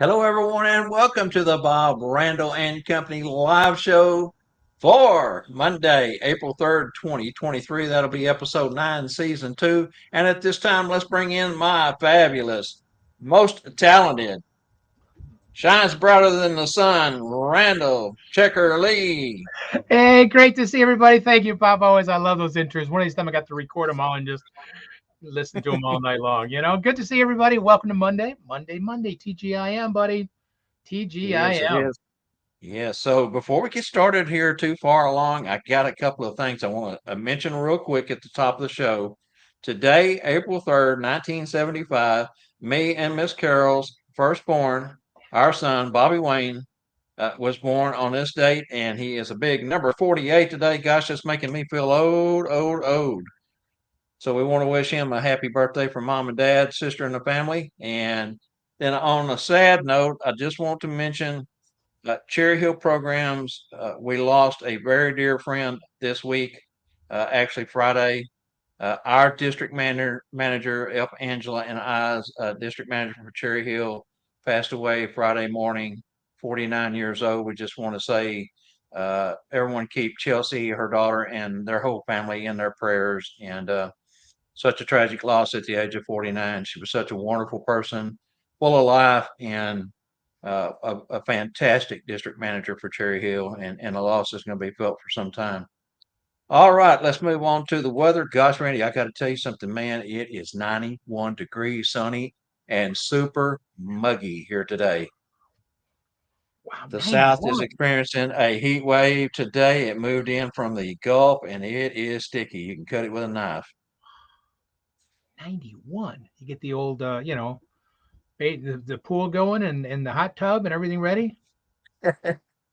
Hello, everyone, and welcome to the Bob Randall and Company live show for Monday, April 3rd, 2023. That'll be episode 9, season 2. And at this time, let's bring in my fabulous, most talented, shines brighter than the sun, Randall Checker Lee. Hey, great to see everybody. Thank you, Pop. Always, I love those intros. One of these times I got to record them all and just listen to them all night long. Good to see everybody. Welcome to Monday. Monday. TGIM, buddy. Yes, it TGIM. is. Yeah, so before we get started here too far along, I got a couple of things I want to mention real quick at the top of the show. Today, April 3rd, 1975, me and Miss Carol's firstborn, our son, Bobby Wayne, was born on this date, and he is a big number 48 today. Gosh, that's making me feel old. So we want to wish him a happy birthday from mom and dad, sister, and the family. And then on a sad note, I just want to mention Cherry Hill Programs. We lost a very dear friend this week, actually Friday. Our district manager, F. Angela, and I's district manager for Cherry Hill passed away Friday morning, 49 years old. We just want to say everyone keep Chelsea, her daughter, and their whole family in their prayers. And such a tragic loss at the age of 49. She was such a wonderful person, full of life, and a fantastic district manager for Cherry Hill, and the loss is going to be felt for some time. All right, let's move on to the weather. Gosh, Randy, I got to tell you something, man. It is 91 degrees, sunny, and super muggy here today. Wow, The South is 91. experiencing a heat wave today. It moved in from the Gulf, and it is sticky. You can cut it with a knife. 91. You get the old, the pool going and the hot tub and everything ready.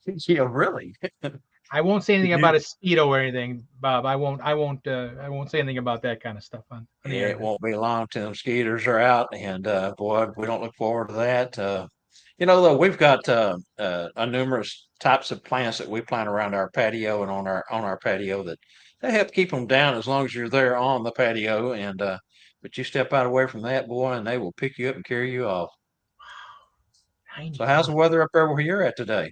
Yeah, really. I won't say anything You about a speedo or anything, Bob. I won't say anything about that kind of stuff on the Yeah, air. it won't be long till them skeeters are out, and boy, we don't look forward to that. Though we've got a numerous types of plants that we plant around our patio and on our patio that they help keep them down as long as you're there on the patio. And but you step out away from that, boy, and they will pick you up and carry you off. So how's the 91. weather up there where you're at today?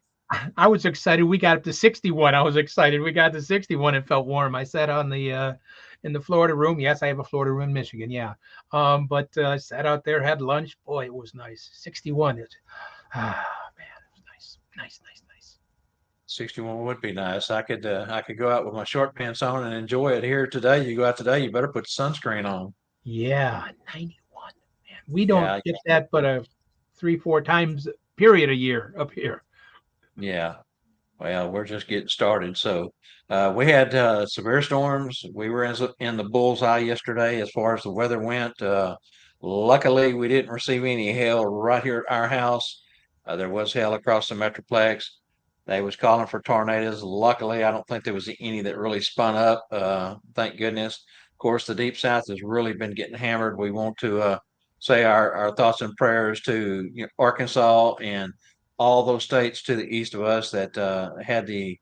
I was excited. We got up to 61. I was excited. We got to 61. It felt warm. I sat on the in the Florida room. Yes, I have a Florida room in Michigan. Yeah. But I sat out there, had lunch. Boy, it was nice. 61. Man, it was nice. 61 would be nice. I could go out with my short pants on and enjoy it here today. You go out today, you better put sunscreen on. Yeah, 91. Man, we don't Yeah, get that but a 3-4 times period a year up here. yeah. Well, we're just getting started. So we had severe storms. We were in the bullseye yesterday as far as the weather went. Luckily, we didn't receive any hail right here at our house. There was hail across the Metroplex. They was calling for tornadoes. Luckily, I don't think there was any that really spun up. Thank goodness. Of course, the Deep South has really been getting hammered. We want to say our thoughts and prayers to Arkansas and all those states to the east of us that had the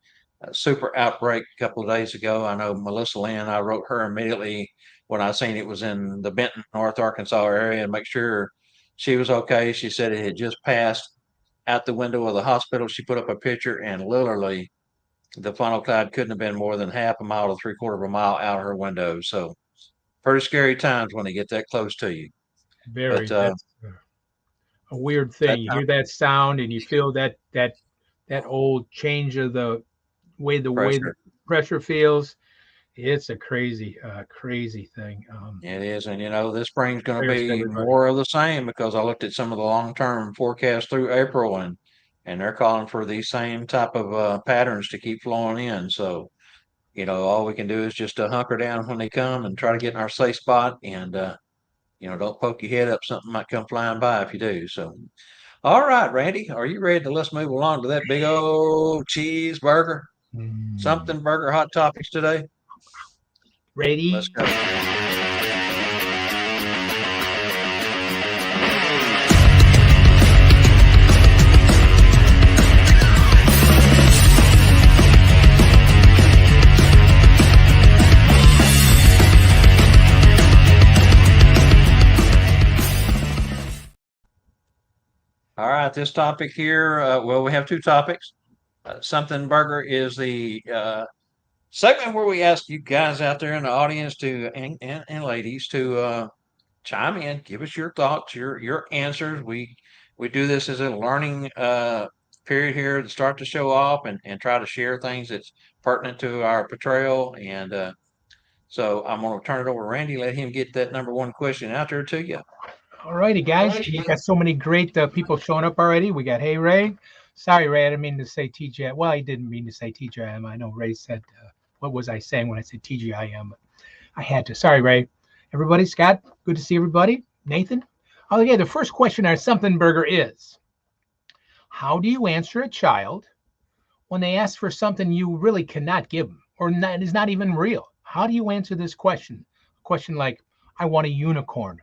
super outbreak a couple of days ago. I know Melissa Lynn, I wrote her immediately when I seen it was in the Benton, North Arkansas area and make sure she was okay. She said it had just passed out the window of the hospital. She put up a picture and literally the funnel cloud couldn't have been more than half a mile to 3/4 of a mile out her window. So pretty scary times when they get that close to you. But Very. That's a weird that thing. You hear that sound and you feel that old change of the way the pressure. pressure feels. It's a crazy thing. It is, and this spring's going to Prayers to be everybody. more of the same because I looked at some of the long-term forecasts through April, and they're calling for these same type of patterns to keep flowing in. So, all we can do is just hunker down when they come and try to get in our safe spot, and don't poke your head up. Something might come flying by if you do. So, all right, Randy, are you ready to let's move along to that big old cheeseburger, Mm. something burger hot topics today? Let's Ready? go. All right, this topic here, well, we have two topics. Something Burger is the segment where we ask you guys out there in the audience to and ladies to chime in, give us your thoughts, your answers. We do this as a learning period here to start the show off and try to share things that's pertinent to our portrayal. And so I'm going to turn it over to Randy, let him get that number one question out there to you. All righty, guys. We got so many great people showing up already. We got, hey, Ray. Sorry, Ray. I didn't mean to say TGI. Well, I didn't mean to say TGIM. I know Ray said, what was I saying when I said TGIM? I had to. Sorry, Ray. Everybody, Scott, good to see everybody. Nathan. Oh, yeah. The first question our Something Burger is, how do you answer a child when they ask for something you really cannot give them or not, is not even real? How do you answer this question? A question like, I want a unicorn,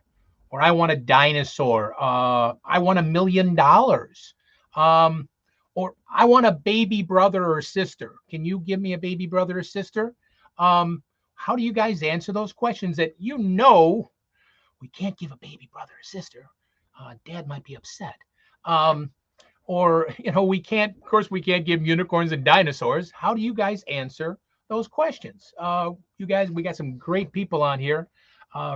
or I want a dinosaur, I want $1 million, or I want a baby brother or sister. Can you give me a baby brother or sister? How do you guys answer those questions that we can't give a baby brother or sister? Dad might be upset. Or we can't, of course, we can't give unicorns and dinosaurs. How do you guys answer those questions? You guys, we got some great people on here.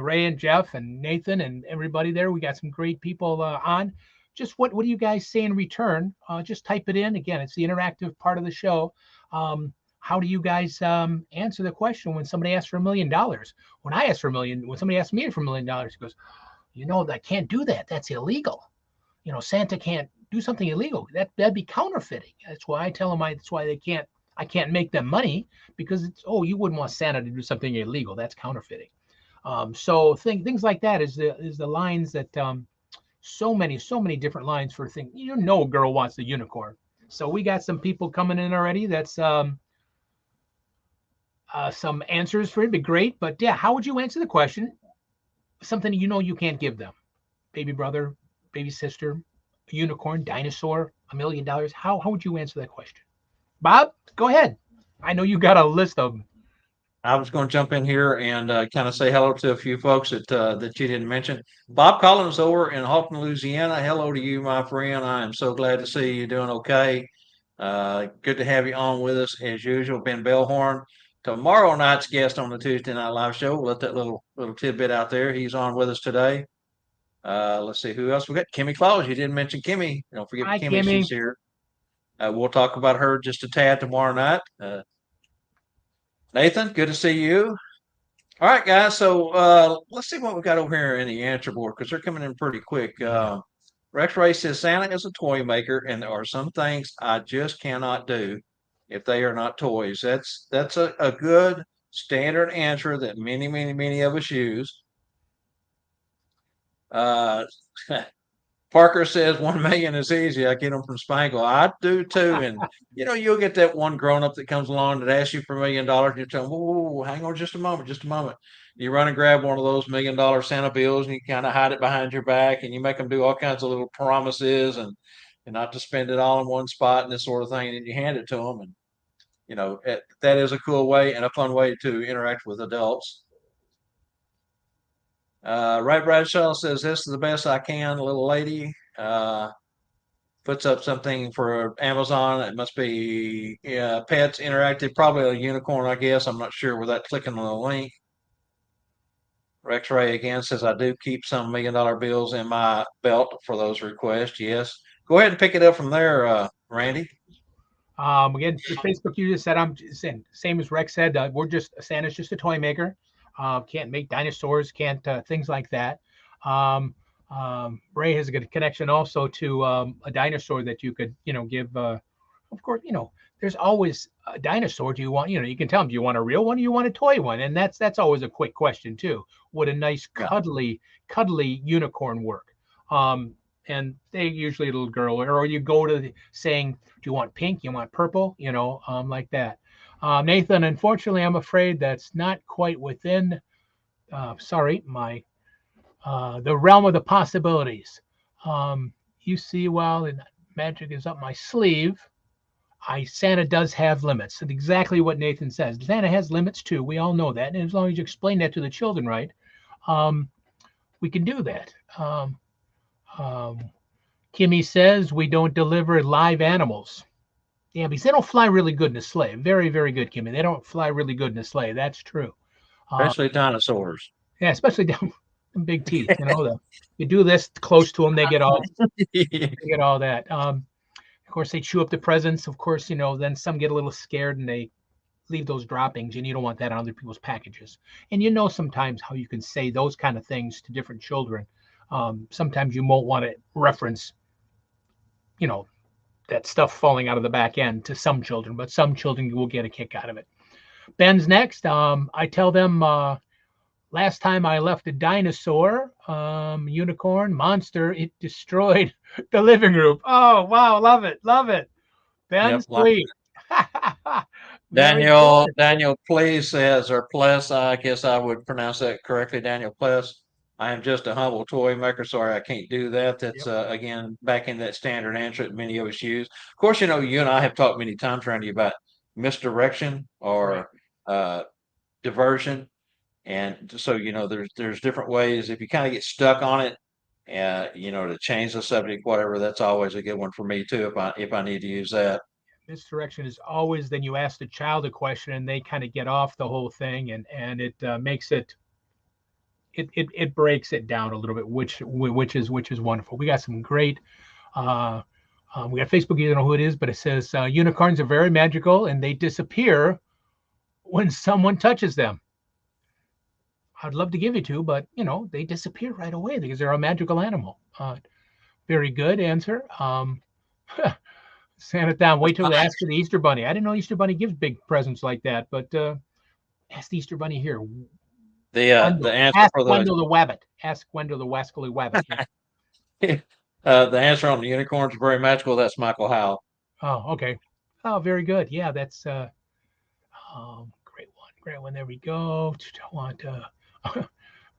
Ray and Jeff and Nathan and everybody there. We got some great people on. Just what do you guys say in return? Just type it in. Again, it's the interactive part of the show. How do you guys answer the question when somebody asks for $1 million? When somebody asks me for $1 million, he goes, I can't do that. That's illegal. Santa can't do something illegal. That'd be counterfeiting. That's why I tell them that's why I can't make them money, because you wouldn't want Santa to do something illegal. That's counterfeiting. So things like that is the lines that so many different lines for things. A girl wants the unicorn. So we got some people coming in already. That's some answers for it. Be great. But yeah, how would you answer the question? Something you can't give them. Baby brother, baby sister, a unicorn, dinosaur, $1 million. How would you answer that question? Bob, go ahead. I know you got a list of them. I was going to jump in here and kind of say hello to a few folks that you didn't mention. Bob Collins over in Halton, Louisiana. Hello to you, my friend. I am so glad to see you doing okay. Good to have you on with us as usual. Ben Bellhorn, tomorrow night's guest on the Tuesday Night Live show. We'll let that little tidbit out there. He's on with us today. Let's see who else we got. Kimmy Claus. You didn't mention Kimmy. Don't forget Hi, Kimmy. She's Kimmy. here. We'll talk about her just a tad tomorrow night. Nathan, good to see you. All right, guys. So let's see what we got over here in the answer board because they're coming in pretty quick. Rex Ray says Santa is a toy maker, and there are some things I just cannot do if they are not toys. That's a good standard answer that many of us use. Uh, Parker says 1 million is easy. I get them from Spangle. I do too. And you'll get that one grown up that comes along that asks you for $1 million. And you tell them, "Whoa, hang on just a moment, just a moment." You run and grab one of those $1 million Santa bills and you kind of hide it behind your back and you make them do all kinds of little promises and not to spend it all in one spot and this sort of thing. And then you hand it to them. And, that is a cool way and a fun way to interact with adults. Ray Bradshaw says, "This is the best I can, little lady." Puts up something for Amazon. It must be Pets Interactive, probably a unicorn, I guess. I'm not sure without clicking on the link. Rex Ray again says, "I do keep some $1 million bills in my belt for those requests." Yes. Go ahead and pick it up from there, Randy. Again, the Facebook you just said, I'm saying, same as Rex said, Santa's just a toy maker. Can't make dinosaurs, can't things like that. Ray has a good connection also to a dinosaur that you could, give. Of course, there's always a dinosaur. Do you want, you can tell them, do you want a real one or you want a toy one? And that's always a quick question too. Would a nice cuddly unicorn work? And they usually a little girl, or you go to saying, do you want pink? You want purple? Like that. Nathan, unfortunately, I'm afraid that's not quite within, the realm of the possibilities. You see, while magic is up my sleeve, Santa does have limits. And exactly what Nathan says. Santa has limits too. We all know that. And as long as you explain that to the children right, we can do that. Kimmy says we don't deliver live animals. Yeah, because they don't fly really good in a sleigh. Very, very good, Kimmy. They don't fly really good in a sleigh. That's true. Um, Especially dinosaurs. yeah, especially down them big teeth. You do this close to them, they get all that. Of course, they chew up the presents. Of course, then some get a little scared and they leave those droppings, and you don't want that on other people's packages. And sometimes how you can say those kind of things to different children. Sometimes you won't want to reference, you know, that stuff falling out of the back end to some children, but some children will get a kick out of it. Ben's next. I tell them last time I left a dinosaur, unicorn, monster, it destroyed the living room. Oh, wow. Love it. Love it. Ben, Yep. Like sweet. Very Daniel, good. Daniel Please says, or Pless, I guess I would pronounce that correctly, Daniel Pless. I am just a humble toy maker. Sorry, I can't do that. That's Yep. again back in that standard answer that many of us use. Of course, you and I have talked many times, Randy, about misdirection Right. or uh, diversion, and so there's different ways. If you kind of get stuck on it, to change the subject, whatever, that's always a good one for me too. If I need to use that. Misdirection is always then you ask the child a question and they kind of get off the whole thing, and it makes it breaks it down a little bit, which is wonderful. We got some great. Uh, we got Facebook. You don't know who it is, but it says unicorns are very magical and they disappear when someone touches them. I'd love to give you two, but they disappear right away because they're a magical animal. Very good answer. Sand it down. Wait till we ask for the Easter Bunny. I didn't know Easter Bunny gives big presents like that, but ask the Easter Bunny here. The Wendell. answer Ask for the Wendell the Wabbit. Ask Wendell the Wascally Wabbit. Yeah. the answer on the unicorns are very magical. That's Michael Howell. Oh, okay. Oh, very good. Yeah, that's great one. Great one. There we go. I want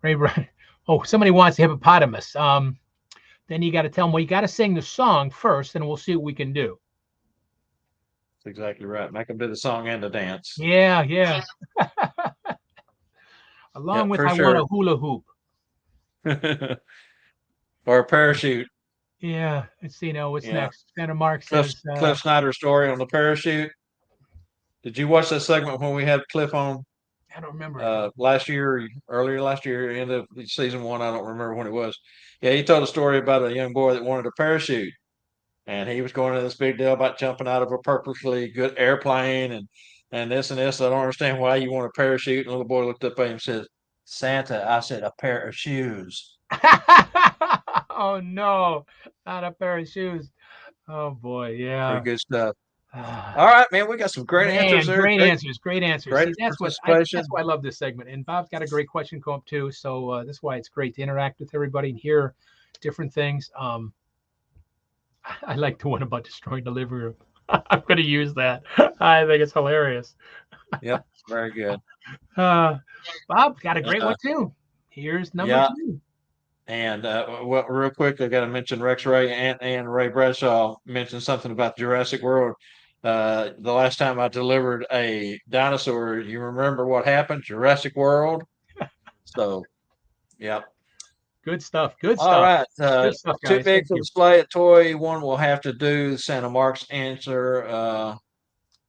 Ray Brian. Oh, somebody wants the hippopotamus. Then you got to tell them, well, you got to sing the song first, and we'll see what we can do. That's exactly right. Make them do the song and the dance. Yeah, yeah. Along Yep, with for I want sure. a hula hoop. Or a parachute. Yeah, let's see now what's Yeah. next. Santa Mark Cliff says, Cliff Snyder's story on the parachute. Did you watch that segment when we had Cliff on I don't remember. last year, earlier last year, end of season one? I don't remember when it was. Yeah, he told a story about a young boy that wanted a parachute, and he was going to this big deal about jumping out of a perfectly good airplane and this and this. I don't understand why you want a parachute. And the little boy looked up at him and says, "Santa, I said a pair of shoes." Oh no, not a pair of shoes. Oh boy, Pretty yeah. good stuff. Ah, All right, man, we got some great answers man, there. great Great, answers, great answers. great See, that's participation. why I love this segment. And Bob's got a great question come up too, so that's why it's great to interact with everybody and hear different things. I like the one about destroying the living room. I'm going to use that. I think it's hilarious. Yep, very good. Uh, Bob got a great Uh, one too. Here's number yeah, two. and well, real quick, I got to mention Rex Ray and Ray Bradshaw mentioned something about Jurassic World. The last time I delivered a dinosaur, you remember what happened? Jurassic World. So, yep. Good stuff. Good All stuff. right. Good stuff, Too guys. big Thank for you. display at toy. One will have to do. Santa Mark's answer.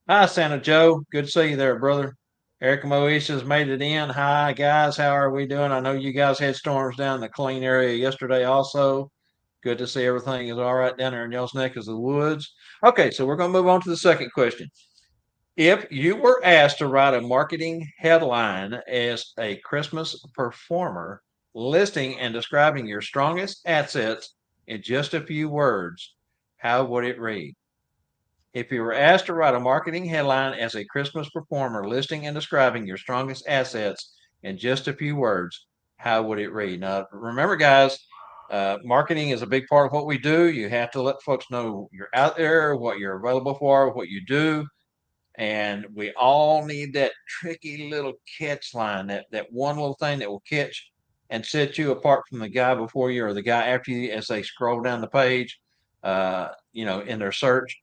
Hi, Santa Joe. Good to see you there, brother. Eric Moises made it in. Hi, guys. How are we doing? I know you guys had storms down in the clean area yesterday also. Good to see everything is all right down there in y'all's neck of the woods. Okay, so we're going to move on to the second question. If you were asked to write a marketing headline as a Christmas performer, listing and describing your strongest assets in just a few words, how would it read? If you were asked to write a marketing headline as a Christmas performer, listing and describing your strongest assets in just a few words, how would it read? Now, remember, guys, marketing is a big part of what we do. You have to let folks know you're out there, what you're available for, what you do. And we all need that tricky little catch line, that one little thing that will catch and set you apart from the guy before you or the guy after you as they scroll down the page, in their search.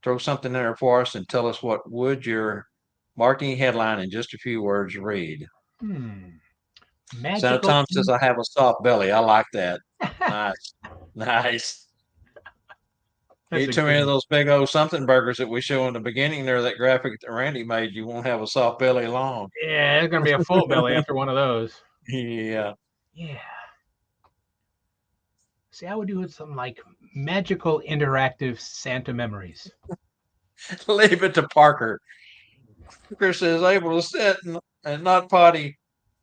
Throw something in there for us and tell us what would your marketing headline in just a few words read. Hmm. Santa Magical. Tom says I have a soft belly. I like that. Nice. Nice. That's Eat a too good many of one. those big old something burgers that we show in the beginning there, that graphic that Randy made, you won't have a soft belly long. Yeah, it's gonna be a full belly after one of those. Yeah. Yeah. See, I would do something like magical interactive Santa memories. Leave it to Parker. Parker says able to sit and not potty.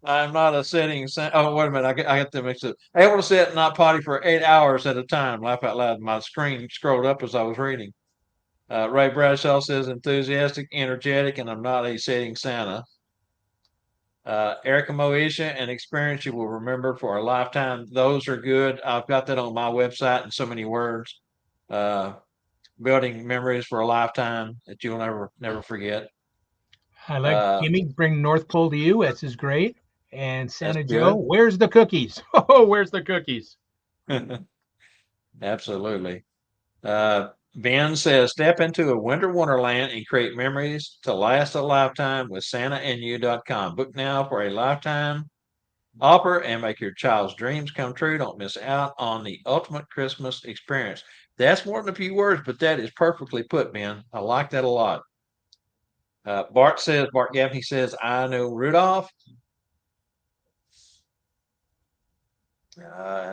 I'm not a sitting. Oh, wait a minute. I get them mixed up. Able to sit and not potty for 8 hours at a time. Laugh out loud. My screen scrolled up as I was reading. Ray Bradshaw says enthusiastic, energetic, and I'm not a sitting Santa. Erica Moesha, an experience you will remember for a lifetime. Those are good. I've got that on my website in so many words. Uh, Building memories for a lifetime that you'll never forget. I like Uh, Gimme Bring North Pole to You. This is great. And that's Santa Joe, good. where's the cookies? Oh, where's the cookies? Absolutely. Ben says, step into a winter wonderland and create memories to last a lifetime with SantaandYou.com. Book now for a lifetime offer and make your child's dreams come true. Don't miss out on the ultimate Christmas experience. That's more than a few words, but that is perfectly put, Ben. I like that a lot. Bart Gaffney says, I know Rudolph.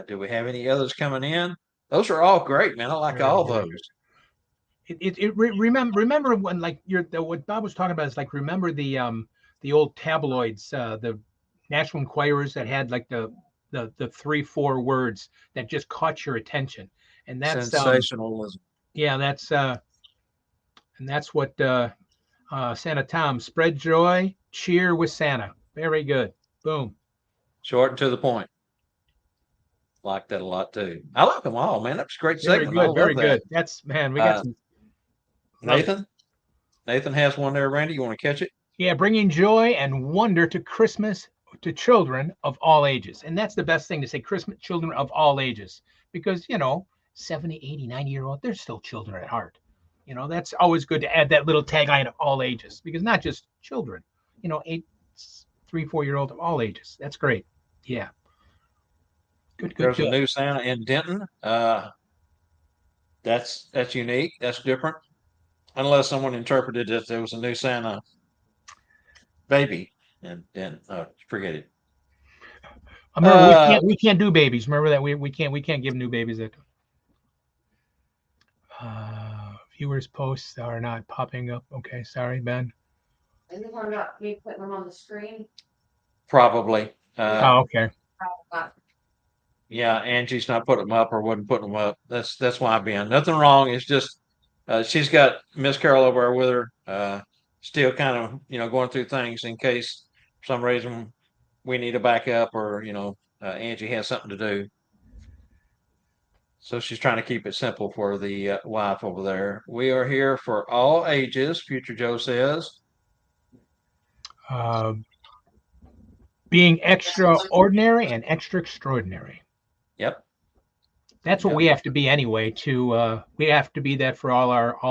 Do we have any others coming in? Those are all great, man. I like Very, all very those. good. Remember when like what Bob was talking about is like remember the old tabloids, the National Enquirers that had like the 3-4 words that just caught your attention, and that's Sensationalism. yeah, that's what Santa Tom, spread joy, cheer with Santa. Very good. Boom. Short and to the point. Like that a lot too. I like them all, man. That's a great Very segment. I good. love Very that. good. That's man. We got Uh, some. Love it. Nathan, Nathan has one there. Randy, you want to catch it? Yeah, bringing joy and wonder to Christmas to children of all ages. And that's the best thing to say, Christmas children of all ages, because, 70, 80, 90-year-old, they're still children at heart. That's always good to add that little tagline of all ages, because not just children, 8, 3, 4-year-old of all ages. That's great. Yeah. Good, good, There's a good. new Santa in Denton. That's unique. That's different. Unless someone interpreted that there was a new Santa baby, and then forget it. Remember, we Uh, can't we can't do babies. Remember that we can't give new babies that. Viewers' posts are not popping up. Okay, sorry, Ben. And then we're not me putting them on the screen. Probably. Oh, okay. Yeah, Angie's not putting them up or wasn't putting them up. That's why I'm being nothing wrong. It's just she's got Miss Carol over there with her, still kind of going through things in case for some reason we need to back up or Angie has something to do. So she's trying to keep it simple for the wife over there. We are here for all ages. Future Joe says. Uh, being extraordinary and extra extraordinary. Yep. That's what Yep. we have to be anyway. We have to be that for all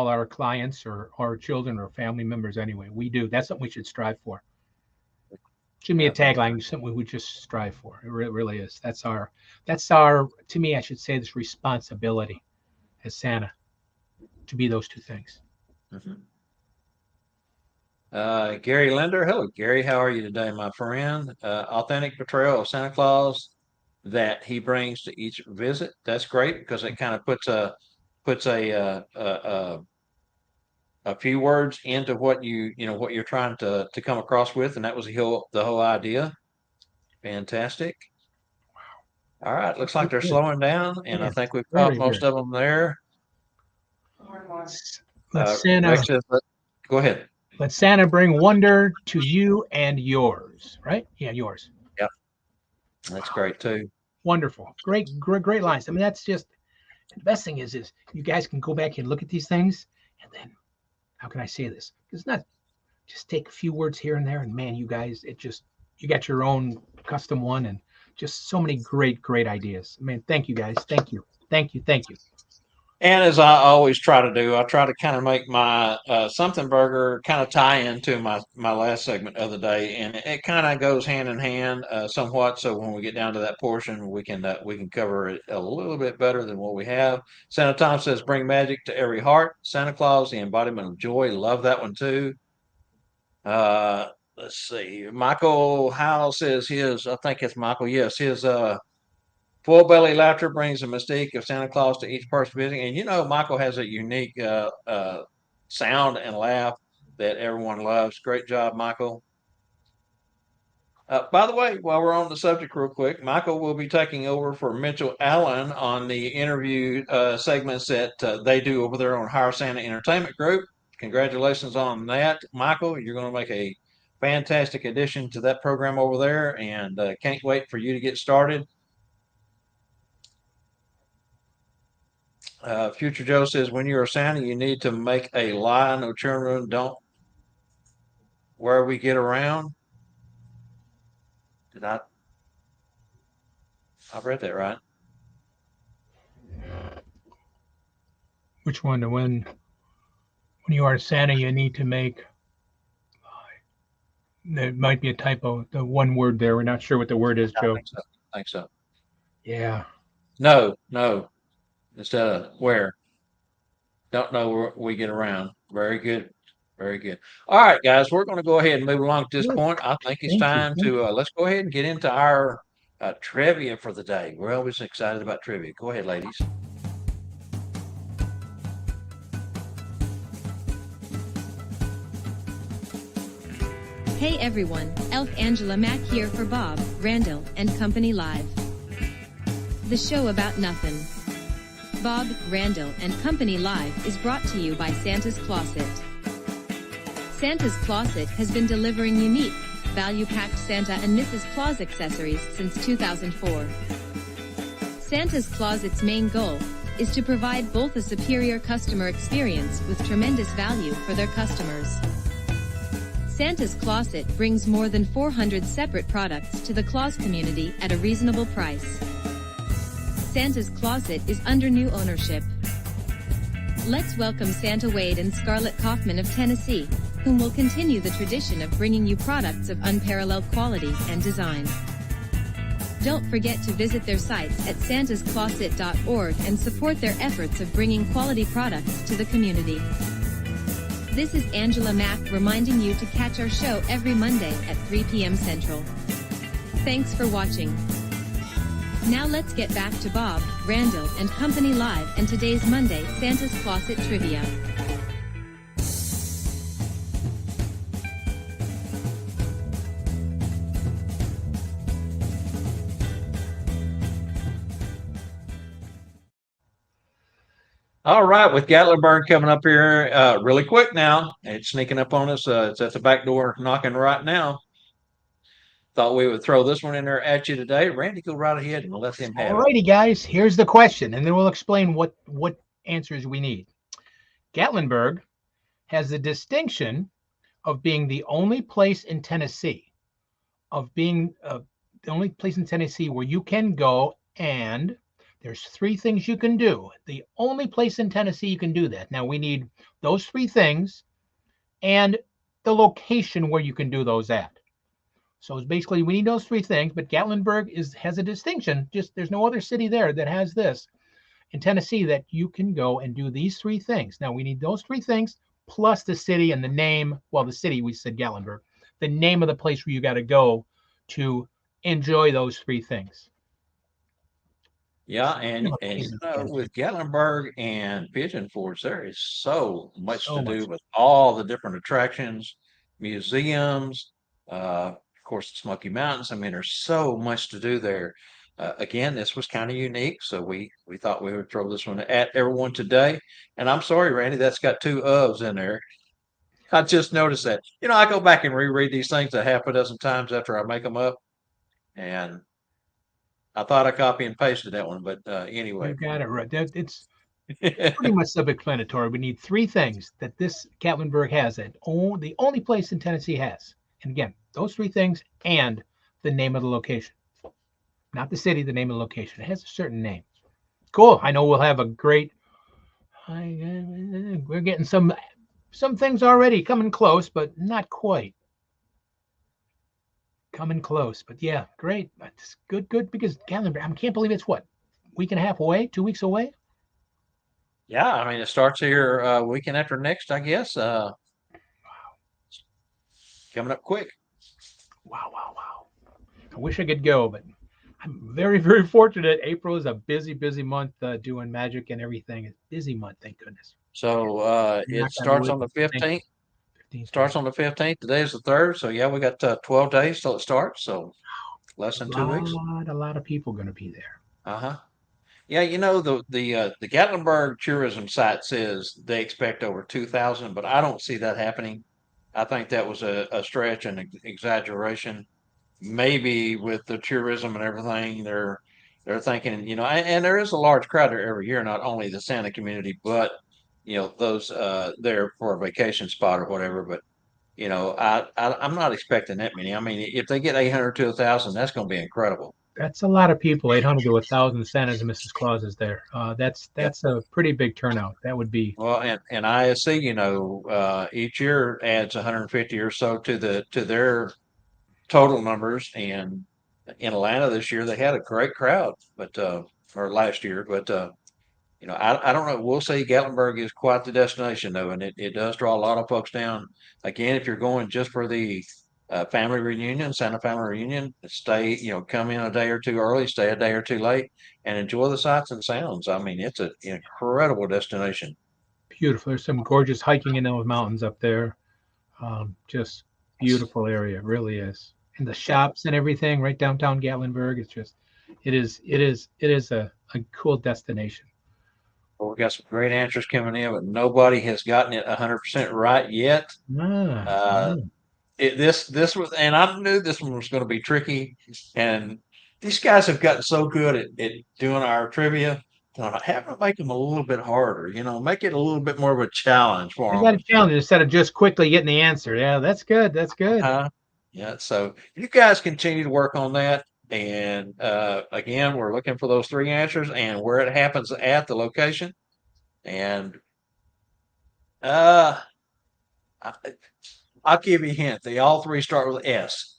our clients or children or family members anyway. We do. That's something we should strive for. Should be a tagline, something we would just strive for. It really is. That's our. To me, I should say this responsibility as Santa to be those two things. Mm-hmm. Gary Linder. Hello, Gary. How are you today, my friend? Authentic portrayal of Santa Claus that he brings to each visit. That's great because it kind of puts a few words into what what you're trying to come across with, and that was the whole idea. Fantastic. All right, looks like they're slowing down, and I Yeah, think we've caught very most good. of them there. Let's Santa. Rex says, go ahead. Let Santa bring wonder to you and yours. Right? Yeah, yours. Yep, that's great too. Wonderful. Great lines. I mean, that's just the best thing is you guys can go back and look at these things, and then how can I say this? It's not just take a few words here and there, and man, you guys, you got your own custom one, and just so many great ideas. I mean, thank you guys. Thank you. And as I always try to do, I try to kind of make my something burger kind of tie into my last segment of the day, and it kind of goes hand in hand somewhat. So when we get down to that portion, we can cover it a little bit better than what we have. Santa Tom says, "Bring magic to every heart." Santa Claus, the embodiment of joy. Love that one too. Let's see. Michael Howell says his. I think it's Michael. Yes, his. Full belly laughter brings the mystique of Santa Claus to each person visiting. And you know, Michael has a unique sound and laugh that everyone loves. Great job, Michael. By the way, while we're on the subject, real quick, Michael will be taking over for Mitchell Allen on the interview segments that they do over there on Hire Santa Entertainment Group. Congratulations on that, Michael. You're going to make a fantastic addition to that program over there, and can't wait for you to get started. Future Joe says, when you're a Santa, you need to make a lie, no children, don't where we get around. Did I read that right? Which one? When you are Santa, you need to make. There might be a typo. The one word there. We're not sure what the word is, Joe. I think so. Yeah. No. Instead of where. Don't know where we get around. Very good. Very good. All right, guys, we're going to go ahead and move along at this point. I think it's time to let's go ahead and get into our trivia for the day. We're always excited about trivia. Go ahead, ladies. Hey everyone, Elf Angela Mack here for Bob, Randyl, and Company Live. The show about nothing. Bob, Randyl, and Company Live is brought to you by Santa's Closet. Santa's Closet has been delivering unique, value-packed Santa and Mrs. Claus accessories since 2004. Santa's Closet's main goal is to provide both a superior customer experience with tremendous value for their customers. Santa's Closet brings more than 400 separate products to the Claus community at a reasonable price. Santa's Closet is under new ownership. Let's welcome Santa Wade and Scarlett Kaufman of Tennessee, whom will continue the tradition of bringing you products of unparalleled quality and design. Don't forget to visit their sites at santascloset.org and support their efforts of bringing quality products to the community. This is Angela Mack reminding you to catch our show every Monday at 3 p.m. Central. Thanks for watching. Now let's get back to Bob, Randyl, and Company Live and today's Monday Santa's Closet Trivia. All right, with Gatlinburg coming up here really quick now. It's sneaking up on us. It's at the back door knocking right now. Thought we would throw this one in there at you today. Randy, go right ahead and let them have it. Alrighty, guys. Here's the question, and then we'll explain what answers we need. Gatlinburg has the distinction of being the only place in Tennessee, where you can go and there's 3 things you can do. The only place in Tennessee you can do that. Now, we need those 3 things and the location where you can do those at. So it's basically, we need those 3 things, but Gatlinburg has a distinction. Just there's no other city there that has this in Tennessee that you can go and do these 3 things. Now, we need those 3 things plus the city and the name. Well, the city, we said Gatlinburg. The name of the place where you got to go to enjoy those 3 things. Yeah, and you know, with Gatlinburg and Pigeon Forge, there is so much to do with all the different attractions, museums, of course, the Smoky Mountains. I mean, there's so much to do there. Again, this was kind of unique, so we thought we would throw this one at everyone today. And I'm sorry, Randy, that's got 2 ofs in there. I just noticed that. You know, I go back and reread these things a half a dozen times after I make them up, and I thought I copy and pasted that one, but anyway. You got it right. It's pretty much self-explanatory. We need 3 things that this Gatlinburg has that the only place in Tennessee has. And again, those 3 things and the name of the location. Not the city, the name of the location. It has a certain name. Cool. I know we'll have a great We're getting some things already coming close, but not quite coming close. But yeah, great. That's good because Gatlinburg. I can't believe it's what, week and a half away, 2 weeks away. Yeah, I mean, it starts here weekend after next, I guess. Coming up quick. Wow, wow, wow. I wish I could go, but I'm very, very fortunate. April is a busy month doing magic and everything. It's a busy month, thank goodness. So Knock it on starts wood, on the 15th. 15th. Starts on the 15th. Today is the 3rd. So yeah, we got 12 days till it starts. So less than 2 weeks. A lot of people going to be there. Uh-huh. Yeah, you know, the Gatlinburg tourism site says they expect over 2,000, but I don't see that happening. I think that was a stretch and exaggeration. Maybe with the tourism and everything, they're thinking, you know, and there is a large crowd there every year, not only the Santa community, but you know, those there for a vacation spot or whatever. But you know, I'm not expecting that many. I mean, if they get 800 to 1,000, that's going to be incredible. That's a lot of people. 800 to 1,000 Santas and Mrs. Clauses there. Yep. That's a pretty big turnout. That would be Well, and ISC, you know, each year adds 150 or so to their total numbers. And in Atlanta this year, they had a great crowd, but or last year, but you know, I don't know. We'll see. Gatlinburg is quite the destination, though, and it does draw a lot of folks down. Again, if you're going just for the family reunion, Santa family reunion, stay, you know, come in a day or two early, stay a day or two late, and enjoy the sights and sounds. I mean, it's an incredible destination. beautiful. There's some gorgeous hiking in those mountains up there. Just beautiful area. It really is. And the Yep. shops and everything right downtown Gatlinburg. It's just, it is a cool destination. Well, we got some great answers coming in, but nobody has gotten it 100% right yet. Ah, Uh, ah. this was, and I knew this one was going to be tricky. And these guys have gotten so good at doing our trivia. I have to make them a little bit harder, you know, make it a little bit more of a challenge I for got them. a challenge instead of just quickly getting the answer. Yeah, that's good. That's good. Yeah. So you guys continue to work on that. And again, we're looking for those three answers and where it happens at the location. And uh, I, I'll give you a hint. They all three start with S.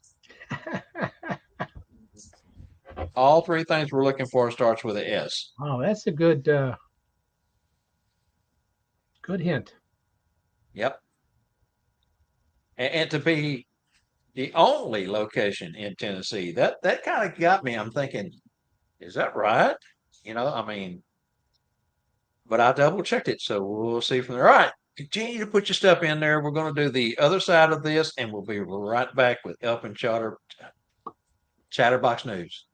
All three things we're looking for starts with a S. Oh, that's a good hint. Yep. And to be the only location in Tennessee, that kind of got me. I'm thinking, is that right? You know, I mean, but I double checked it, so we'll see from there. All right, continue to put your stuff in there. We're going to do the other side of this, and we'll be right back with Elf and Chatterbox News.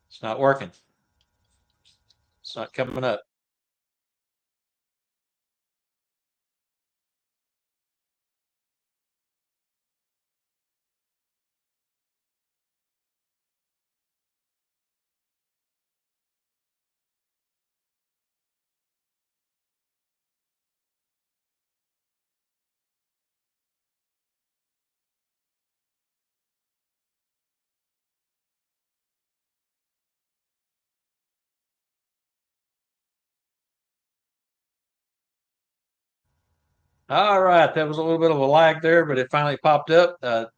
It's not working. It's not coming up. All right, that was a little bit of a lag there, but it finally popped up.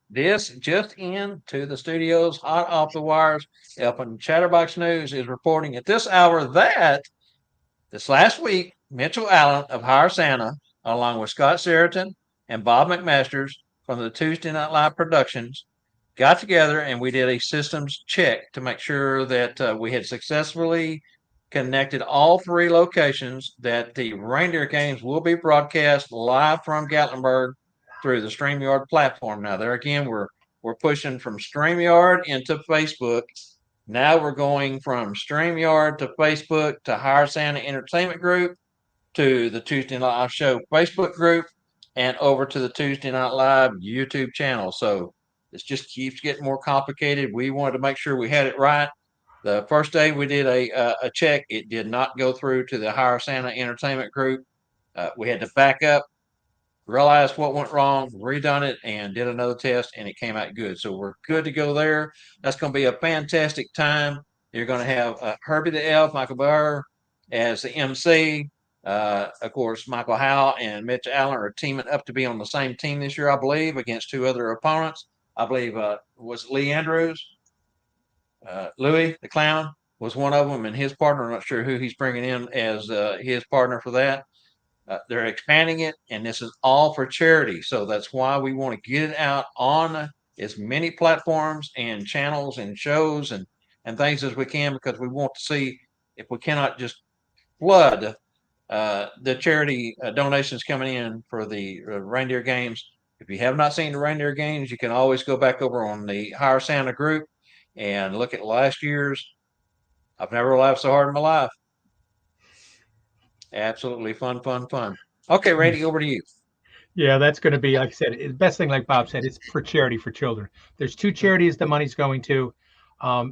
This just into the studios, hot off the wires. Up on Chatterbox News is reporting at this hour that this last week, Mitchell Allen of Hire Santa, along with Scott Seriton and Bob McMasters from the Tuesday Night Live Productions, got together and we did a systems check to make sure that we had successfully connected all three locations, that the reindeer games will be broadcast live from Gatlinburg through the StreamYard platform. Now, there again, we're pushing from StreamYard into Facebook. Now we're going from StreamYard to Facebook to Hire Santa Entertainment Group to the Tuesday Night Live Show Facebook group and over to the Tuesday Night Live YouTube channel. So this just keeps getting more complicated. We wanted to make sure we had it right. The first day we did a check, it did not go through to the Hire Santa Entertainment Group. We had to back up realized what went wrong, redone it, and did another test, and it came out good. So we're good to go there. That's going to be a fantastic time. You're going to have Herbie the Elf, Michael Burr as the MC. Of course, Michael Howell and Mitch Allen are teaming up to be on the same team this year, I believe, against two other opponents. I believe was Lee Andrews, Louis the Clown was one of them, and his partner. I'm not sure who he's bringing in as his partner for that. They're expanding it, and this is all for charity. So that's why we want to get it out on as many platforms and channels and shows and things as we can, because we want to see if we cannot just flood the charity donations coming in for the reindeer games. If you have not seen the reindeer games, you can always go back over on the Hire Santa group and look at last year's. I've never laughed so hard in my life. Absolutely fun, fun, fun. Okay, Randy, over to you. Yeah, that's going to be, like I said, the best thing, like Bob said, it's for charity for children. There's two charities the money's going to.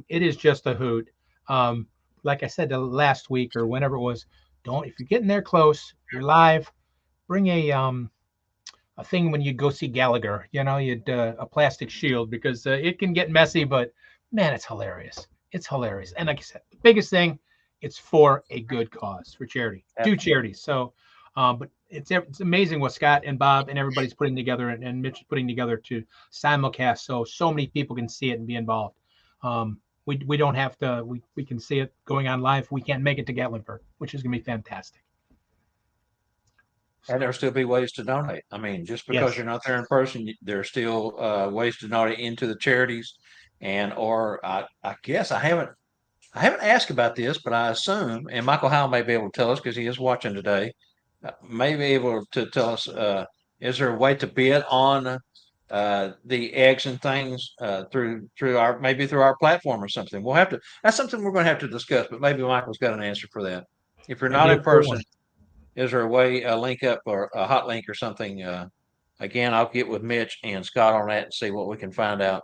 It is just a hoot. Like I said last week or whenever it was, if you're getting there close, you're live, bring a thing when you go see Gallagher, you'd a plastic shield, because it can get messy, but man, it's hilarious. It's hilarious. And like I said, the biggest thing, it's for a good cause, for charity. Do charities. So, but it's amazing what Scott and Bob and everybody's putting together, and Mitch is putting together to simulcast, so many people can see it and be involved. We don't have to. We can see it going on live. We can't make it to Gatlinburg, which is going to be fantastic. And there'll still be ways to donate. I mean, just because you're not there in person, there's still ways to donate into the charities. Or I guess I haven't asked about this, but I assume, and Michael Howell may be able to tell us because he is watching today, may be able to tell us, is there a way to bid on the eggs and things through our platform or something? We'll have to. That's something we're going to have to discuss. But maybe Michael's got an answer for that. If you're not in person, is there a way, a link up or a hot link or something? Again, I'll get with Mitch and Scott on that and see what we can find out.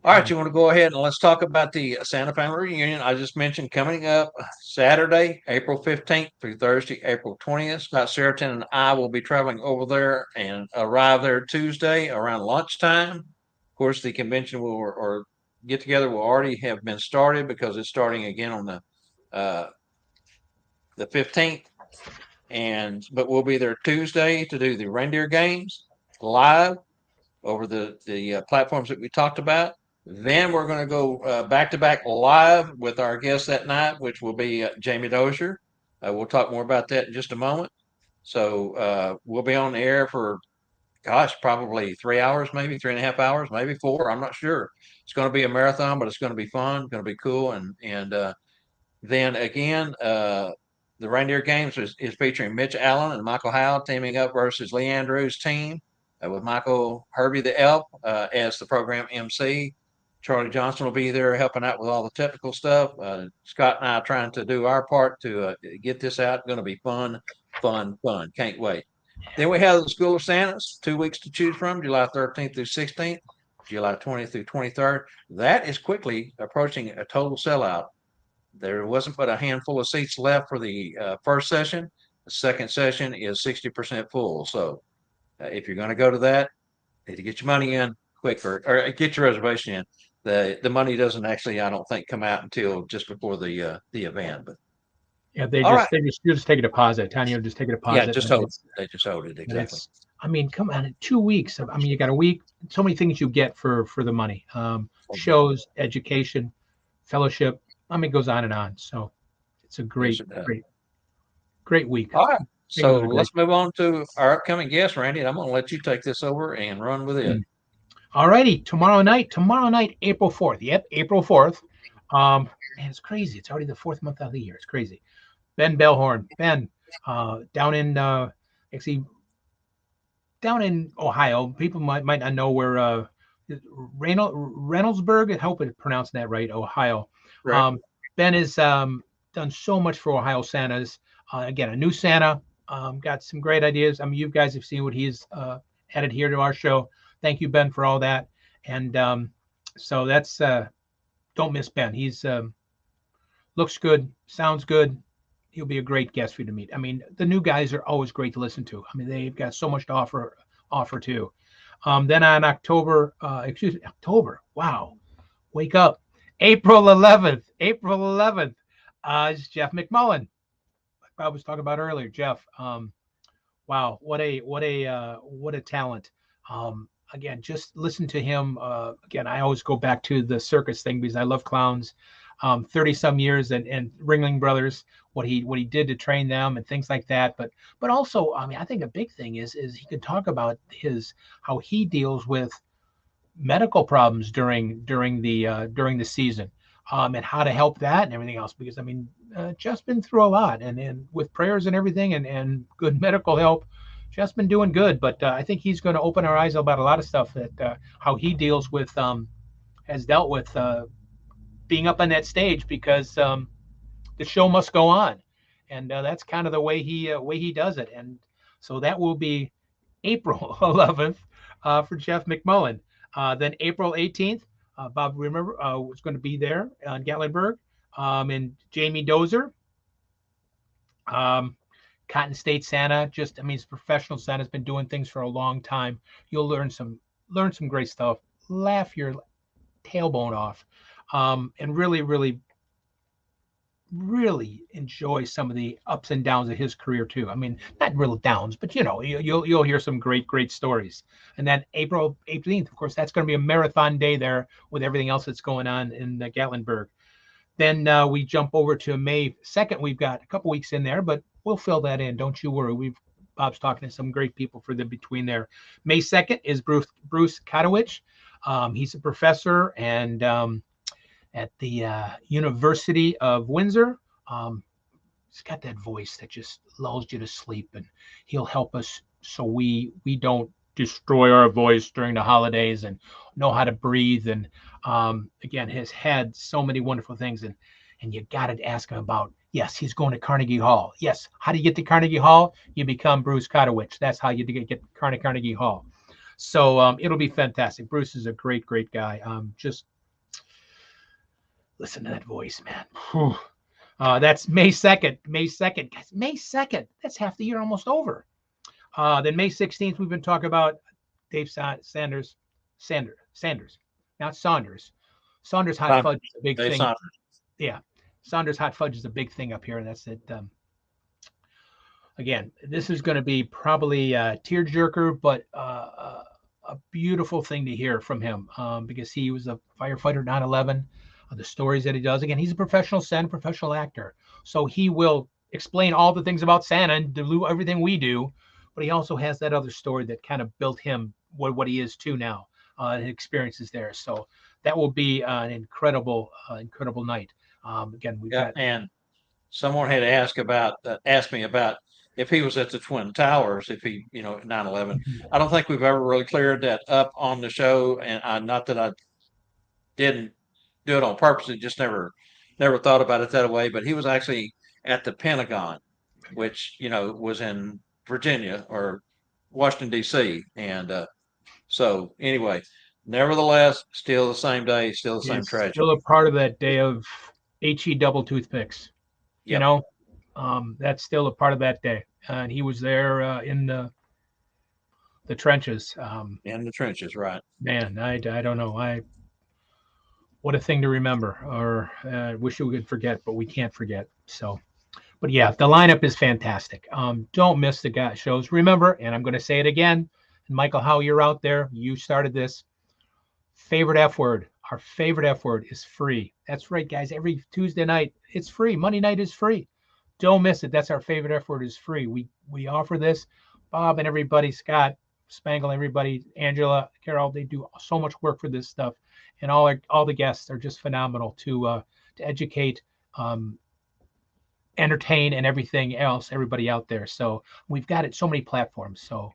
All right, you want to go ahead and let's talk about the Santa Family Reunion. I just mentioned coming up Saturday, April 15th through Thursday, April 20th. Scott Sheraton and I will be traveling over there and arrive there Tuesday around lunchtime. Of course, the convention or get together will already have been started because it's starting again on the 15th. But we'll be there Tuesday to do the reindeer games live over the platforms that we talked about. Then we're going to go back to back live with our guest that night, which will be Jamie Dozier. We'll talk more about that in just a moment. So we'll be on the air for, probably 3 hours, maybe 3.5 hours, maybe 4. I'm not sure. It's going to be a marathon, but it's going to be fun, going to be cool. And then again, the Reindeer Games is featuring Mitch Allen and Michael Howell teaming up versus Lee Andrews' team with Michael Herbie the Elf as the program MC. Charlie Johnson will be there helping out with all the technical stuff. Scott and I are trying to do our part to get this out. Going to be fun, fun, fun. Can't wait. Then we have the School of Santas, 2 weeks to choose from, July 13th through 16th, July 20th through 23rd. That is quickly approaching a total sellout. There wasn't but a handful of seats left for the first session. The second session is 60% full. So if you're going to go to that, you need to get your money in quick or get your reservation in. The money doesn't actually, I don't think, come out until just before the event. But yeah, they just take a deposit. Tanya will just take a deposit. Yeah, they just hold it, exactly. I mean, come on, in 2 weeks. I mean, you got a week. So many things you get for the money. Shows, education, fellowship. I mean, it goes on and on. So it's a great week. All right. So let's move on to our upcoming guest, Randy. And I'm going to let you take this over and run with it. All righty. Tomorrow night, April 4th. Yep, April 4th. Man, it's crazy. It's already the 4th month of the year. It's crazy. Ben Bellhorn. Ben, down in Ohio. People might not know where Reynoldsburg. I hope I'm pronouncing that right. Ohio. Right. Ben has done so much for Ohio Santas. Again, a new Santa. Got some great ideas. I mean, you guys have seen what he's added here to our show. Thank you, Ben, for all that. And so that's don't miss Ben. He's looks good, sounds good, he'll be a great guest for you to meet. I mean, the new guys are always great to listen to. I mean, they've got so much to offer too. Then on October. Wow, wake up. April 11th, is Jeff McMullen. Like I was talking about earlier, Jeff. Wow, what a talent. Again, just listen to him. Again, I always go back to the circus thing because I love clowns. 30 some years and Ringling Brothers, what he did to train them and things like that. But also, I mean, I think a big thing is he could talk about how he deals with medical problems during the season, and how to help that and everything else. Because I mean, Jeff's been through a lot, and with prayers and everything, and good medical help, Jeff's been doing good. But I think he's going to open our eyes about a lot of stuff that how he deals with has dealt with being up on that stage, because the show must go on, and that's kind of the way he does it. And so that will be April 11th for Jeff McMullen. Then April 18th, Bob remember was going to be there on Gatlinburg, and Jamie Dozer, Cotton State Santa. Just, I mean, he's a professional Santa's been doing things for a long time. You'll learn some great stuff, laugh your tailbone off, and really enjoy some of the ups and downs of his career too. I mean, not real downs, but you'll hear some great stories. And then April 18th, of course, that's going to be a marathon day there with everything else that's going on in Gatlinburg. Then we jump over to May 2nd. We've got a couple weeks in there, but we'll fill that in. Don't you worry. Bob's talking to some great people for the between there. May 2nd is Bruce Katowicz. He's a professor and at the University of Windsor. He's got that voice that just lulls you to sleep, and he'll help us so we don't destroy our voice during the holidays, and know how to breathe. And again, has had so many wonderful things, and you got to ask him about. Yes, he's going to Carnegie Hall. Yes, how do you get to Carnegie Hall? You become Bruce Katowicz. That's how you get Carnegie Hall. So it'll be fantastic. Bruce is a great guy. Just listen to that voice, man. Whew. That's May 2nd. Guys, May 2nd. That's half the year almost over. Then May 16th, we've been talking about Dave Sanders, not Saunders. Saunders Hot Fudge is a big thing. Saunders. Yeah. Saunders Hot Fudge is a big thing up here. That's it. Again, this is going to be probably a tearjerker, but a beautiful thing to hear from him, because he was a firefighter 9/11. The stories that he does. Again, he's a professional Santa, professional actor. So he will explain all the things about Santa and do everything we do. But he also has that other story that kind of built him what he is to now, and experiences there. So that will be an incredible night. Again, we've got. And someone had asked me about if he was at the Twin Towers, if he, 9/11. I don't think we've ever really cleared that up on the show. And not that I didn't do it on purpose. It just never thought about it that way. But he was actually at the Pentagon, which was in Virginia or Washington D.C. And so anyway, nevertheless, still the same day, still the same tragedy. Still a part of that day of HE double toothpicks. Yep. That's still a part of that day, and he was there in the trenches. In the trenches, right? Man, I don't know. What a thing to remember, or wish we could forget, but we can't forget. So, but yeah, the lineup is fantastic. Don't miss the shows. Remember, and I'm going to say it again, and Michael, how you're out there, you started this. Favorite F word. Our favorite F word is free. That's right, guys. Every Tuesday night, it's free. Monday night is free. Don't miss it. That's our favorite F word is free. We offer this. Bob and everybody, Scott, Spangle, everybody, Angela, Carol, they do so much work for this stuff. And all the guests are just phenomenal to educate, entertain, and everything else, everybody out there. So we've got it so many platforms. So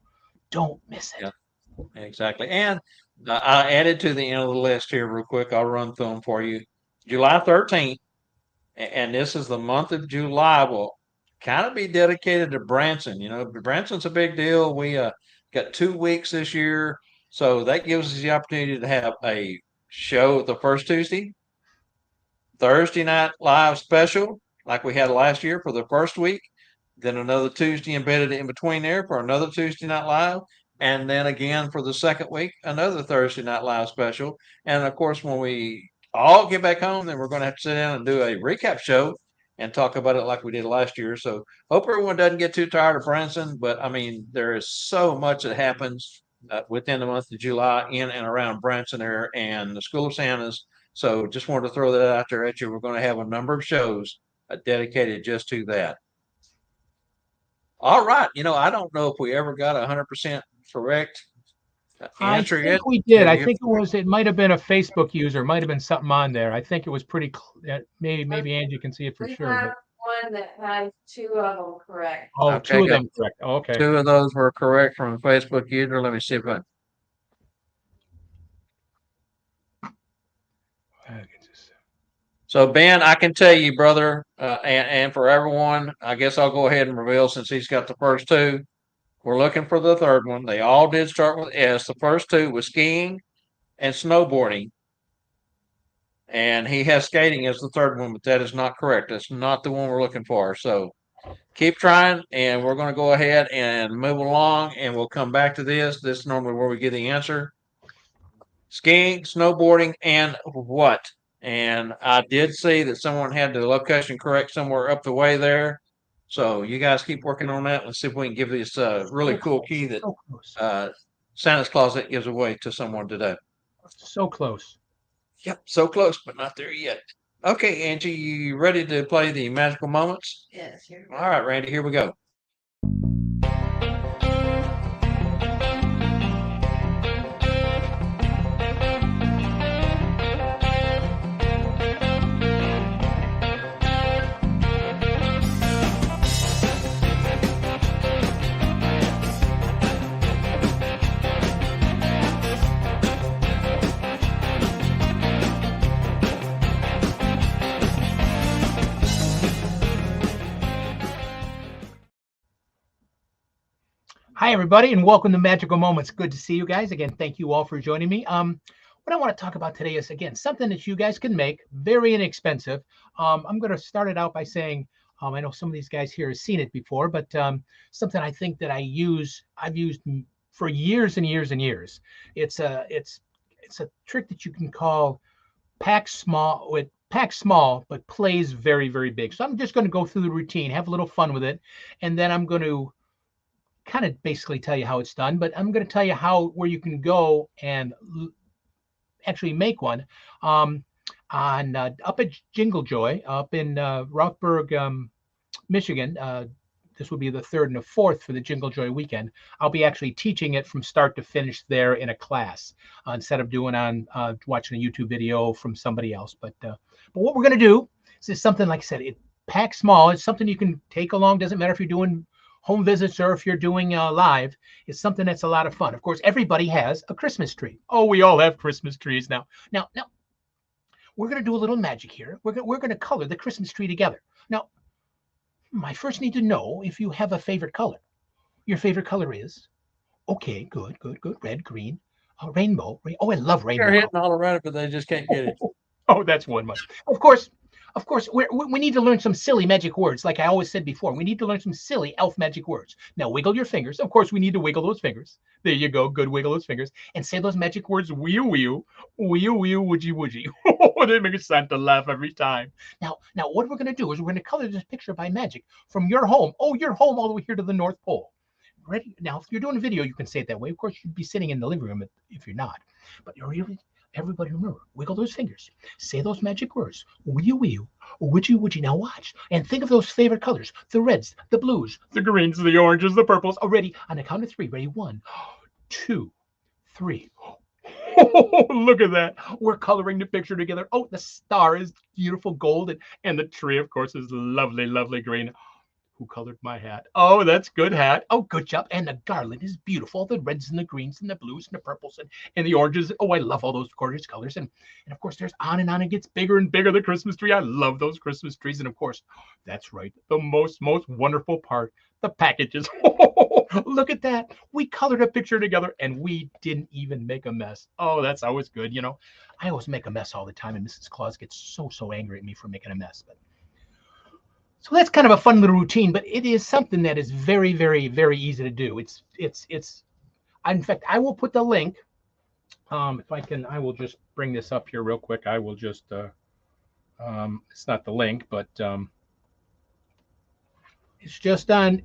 don't miss it. Yeah, exactly. And I added to the end of the list here real quick. I'll run through them for you. July 13th, and this is the month of July, will kind of be dedicated to Branson. Branson's a big deal. We got 2 weeks this year. So that gives us the opportunity to have a show the first Tuesday, Thursday night live special, like we had last year for the first week, then another Tuesday embedded in between there for another Tuesday Night Live, and then again for the second week, another Thursday Night Live special. And of course, when we all get back home, then we're going to have to sit down and do a recap show and talk about it like we did last year. So hope everyone doesn't get too tired of Branson, but I mean, there is so much that happens within the month of July in and around Branson there and the School of Santas. So just wanted to throw that out there at you. We're going to have a number of shows dedicated just to that. All right. I don't know if we ever got 100% correct answer yet. I think we did. I think it might have been a Facebook user, might have been something on there. I think it was pretty, maybe Angie can see it for sure. Have one that has 2 of them correct. Oh, Okay, 2 of them correct. Oh, okay. 2 of those were correct from a Facebook user. Let me see if I. So Ben, I can tell you, brother, and for everyone, I guess I'll go ahead and reveal since he's got the first 2. We're looking for the third one. They all did start with S. The first 2 was skiing and snowboarding. And he has skating as the third one, but that is not correct. That's not the one we're looking for. So keep trying, and we're going to go ahead and move along, and we'll come back to this. This is normally where we get the answer. Skiing, snowboarding, and what? And I did see that someone had the location correct somewhere up the way there. So you guys keep working on that. Let's see if we can give this really cool key that Santa's Closet gives away to someone today. So close. Yep, so close, but not there yet. Okay, Angie, you ready to play the magical moments? Yes. Here. All right, Randy, here we go. Hi, everybody, and welcome to Magical Moments. Good to see you guys. Again, thank you all for joining me. What I want to talk about today is, again, something that you guys can make, very inexpensive. I'm going to start it out by saying, I know some of these guys here have seen it before, but something I think that I've used for years and years and years. It's a trick that you can call pack small, but plays very, very big. So I'm just going to go through the routine, have a little fun with it, and then I'm going to kind of basically tell you how it's done, but I'm going to tell you where you can go and actually make one up at Jingle Joy up in Rothburg, Michigan. This will be the 3rd and the 4th for the Jingle Joy weekend. I'll be actually teaching it from start to finish there in a class instead of doing watching a YouTube video from somebody else. But what we're going to do is something, like I said, it packs small. It's something you can take along. Doesn't matter if you're doing home visits or if you're doing live. It's something that's a lot of fun. Of course, everybody has a Christmas tree. Oh, we all have Christmas trees now. Now, we're going to do a little magic here. We're going to color the Christmas tree together. Now, I first need to know if you have a favorite color. Your favorite color is? Okay, good. Red, green, rainbow. Oh, I love rainbow. They're hitting all around it, but they just can't get it. Oh, that's one much. Of course, we need to learn some silly magic words. Like I always said before, we need to learn some silly elf magic words. Now, wiggle your fingers. Of course, we need to wiggle those fingers. There you go. Good, wiggle those fingers. And say those magic words, wee-oo, woodgy, woodgy. Oh, they make Santa laugh every time. Now, what we're going to do is we're going to color this picture by magic from your home. Oh, your home all the way here to the North Pole. Ready? Now, if you're doing a video, you can say it that way. Of course, you'd be sitting in the living room if you're not. But you're really... Everybody remember, wiggle those fingers. Say those magic words. Wee-oo, woodgy. Now watch. And think of those favorite colors. The reds, the blues, the greens, the oranges, the purples. Already, on the count of 3. Ready? 1, 2, 3. Oh, look at that. We're coloring the picture together. Oh, the star is beautiful gold. And the tree, of course, is lovely, lovely green. Who colored my hat? Oh, that's good hat. Oh, good job. And the garland is beautiful. The reds and the greens and the blues and the purples and the oranges. Oh, I love all those gorgeous colors. And of course, there's on and on. It gets bigger and bigger, the Christmas tree. I love those Christmas trees. And of course, that's right. The most wonderful part, the packages. Look at that. We colored a picture together and we didn't even make a mess. Oh, that's always good. You know, I always make a mess all the time. And Mrs. Claus gets so angry at me for making a mess. But So that's kind of a fun little routine, but it is something that is very, very, very easy to do. In fact, I will put the link. If I can, I will just bring this up here real quick. I will just, it's not the link, but it's just on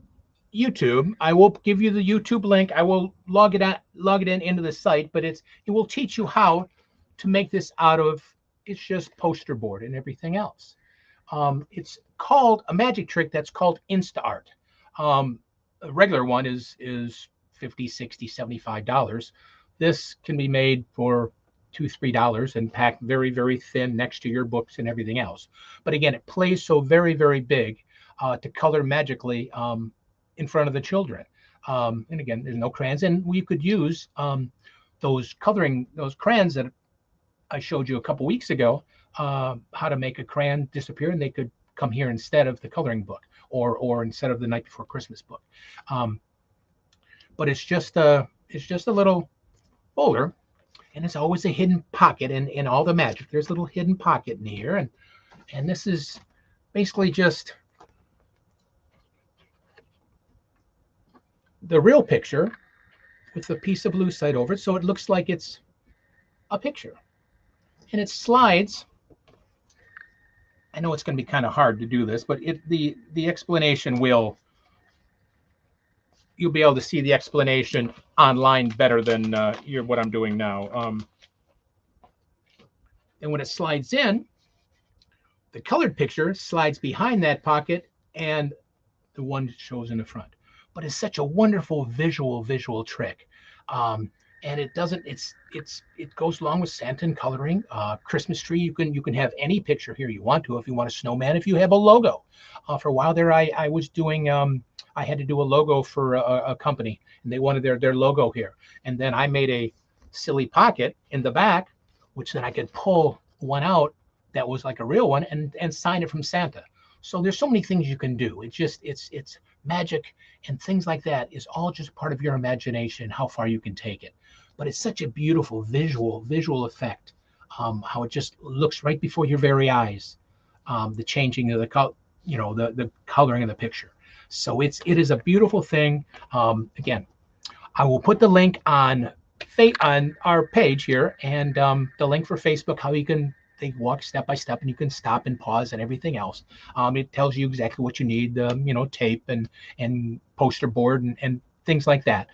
YouTube. I will give you the YouTube link. I will log it in into the site, but it will teach you how to make this out of, it's just poster board and everything else. It's called a magic trick that's called InstaArt. A regular one is $50, $60, $75. This can be made for $2, $3 and packed very, very thin next to your books and everything else. But again, it plays so very, very big to color magically in front of the children. And again, there's no crayons, and we could use those crayons that I showed you a couple weeks ago, how to make a crayon disappear, and they could come here instead of the coloring book or instead of the Night Before Christmas book. But it's just a little folder, and it's always a hidden pocket in all the magic. There's a little hidden pocket in here, and this is basically just the real picture with a piece of lucite over it, so it looks like it's a picture. And it slides. I know it's going to be kind of hard to do this, but the explanation you'll be able to see the explanation online better than what I'm doing now. And when it slides in, the colored picture slides behind that pocket, and the one shows in the front. But it's such a wonderful visual trick. And it goes along with Santa and coloring. Christmas tree, you can have any picture here you want to. If you want a snowman, if you have a logo. For a while there, I was doing, I had to do a logo for a company, and they wanted their logo here. And then I made a silly pocket in the back, which then I could pull one out that was like a real one and sign it from Santa. So there's so many things you can do. It's magic, and things like that is all just part of your imagination, how far you can take it. But it's such a beautiful visual effect, how it just looks right before your very eyes, the changing of the coloring of the picture. So it is a beautiful thing. Again, I will put the link on our page here, and the link for Facebook, how they walk step by step, and you can stop and pause and everything else. It tells you exactly what you need, tape and poster board and things like that.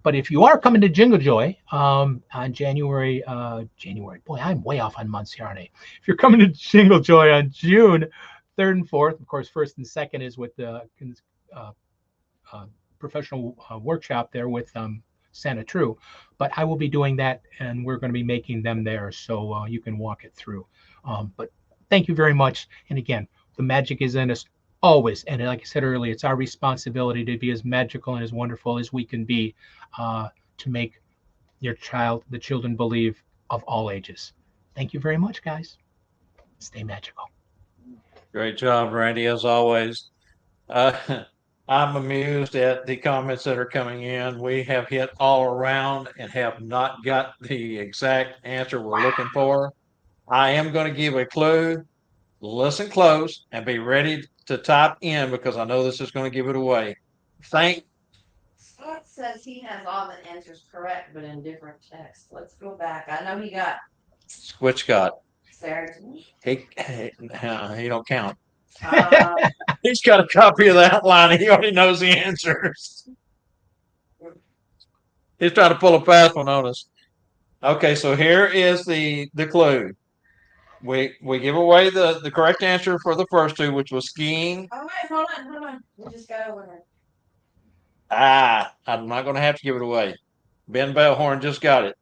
But if you are coming to Jingle Joy on January, boy, I'm way off on months here, aren't I? If you're coming to Jingle Joy on June 3rd and 4th, of course, 1st and 2nd is with the professional workshop there with Santa True. But I will be doing that, and we're going to be making them there, so you can walk it through. But thank you very much. And again, the magic is in us always. And like I said earlier, it's our responsibility to be as magical and as wonderful as we can be, to make the children believe, of all ages. Thank you very much, guys. Stay magical. Great job, Randy, as always. I'm amused at the comments that are coming in. We have hit all around and have not got the exact answer we're looking for. I am going to give a clue. Listen close and be ready to type in, because I know this is going to give it away. Scott says he has all the answers correct, but in different text. Let's go back. I know he got Which Scott? Sarah. He don't count. Uh, He's got a copy of the outline. He already knows the answers. He's trying to pull a fast one on us. Okay, so here is the clue. We give away the correct answer for the first two, which was skiing. oh wait, hold on. We just got over there. I'm not going to have to give it away. Ben Bellhorn just got it.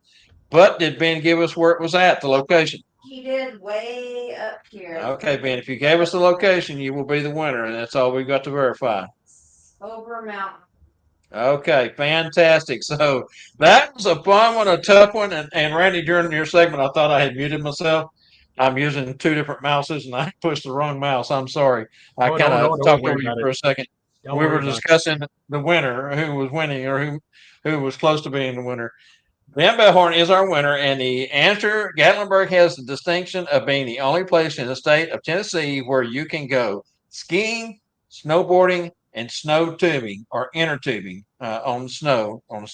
But did Ben give us where it was at, the location? He did way up here. Okay, Ben, if you gave us the location, you will be the winner, and that's all we've got to verify. Over a mountain. Okay, fantastic. So that was a fun one, a tough one. And Randy, during your segment, I thought I had muted myself. I'm using two different mouses, and I pushed the wrong mouse. I'm sorry. I kind of talked over you for a second. We were discussing the winner, who was winning, or who was close to being the winner. Ben Bellhorn is our winner, and the answer, Gatlinburg has the distinction of being the only place in the state of Tennessee where you can go skiing, snowboarding, and snow tubing or inner tubing on snow on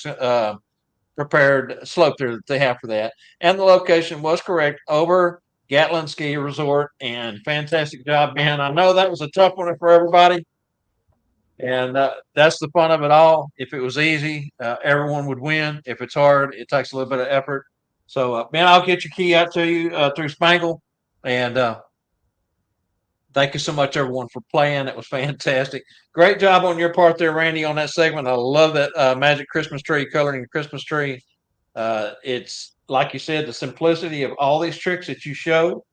prepared slope there that they have for that. And the location was correct over Gatlin Ski Resort. And fantastic job, Ben. I know that was a tough one for everybody. And that's the fun of it all. If it was easy, everyone would win. If it's hard, it takes a little bit of effort. So, Ben, I'll get your key out to you through Spangle. And thank you so much, everyone, for playing. It was fantastic. Great job on your part there, Randy, on that segment. I love that magic Christmas tree, coloring the Christmas tree. It's like you said, the simplicity of all these tricks that you show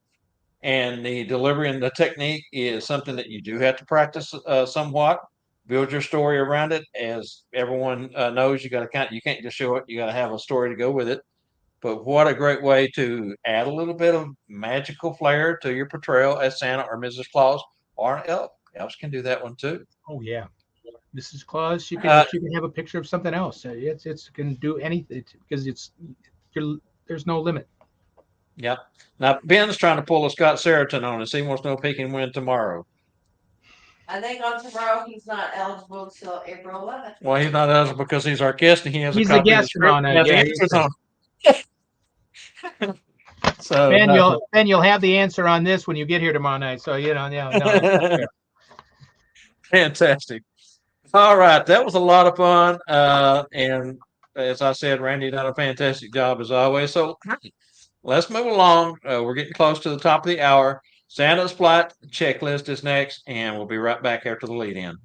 and the delivery and the technique is something that you do have to practice somewhat. Build your story around it. As everyone knows, you can't just show it. You got to have a story to go with it. But what a great way to add a little bit of magical flair to your portrayal as Santa or Mrs. Claus or an elf. Elves can do that one too. Oh yeah, Mrs. Claus. She can have a picture of something else. It's can do anything because there's no limit. Yeah. Now Ben's trying to pull a Scott Seriton on us. He wants to know if he can win tomorrow. I think on tomorrow he's not eligible till April 11th. Well, he's not eligible because he's our guest and he has He's a the copy of the guest script. on it. He has Yeah, the answers on it. So Ben, you'll have the answer on this when you get here tomorrow night. So no. Fantastic. All right, that was a lot of fun. And as I said, Randy done a fantastic job as always. So let's move along. We're getting close to the top of the hour. Santa's flight checklist is next, and we'll be right back after the lead in.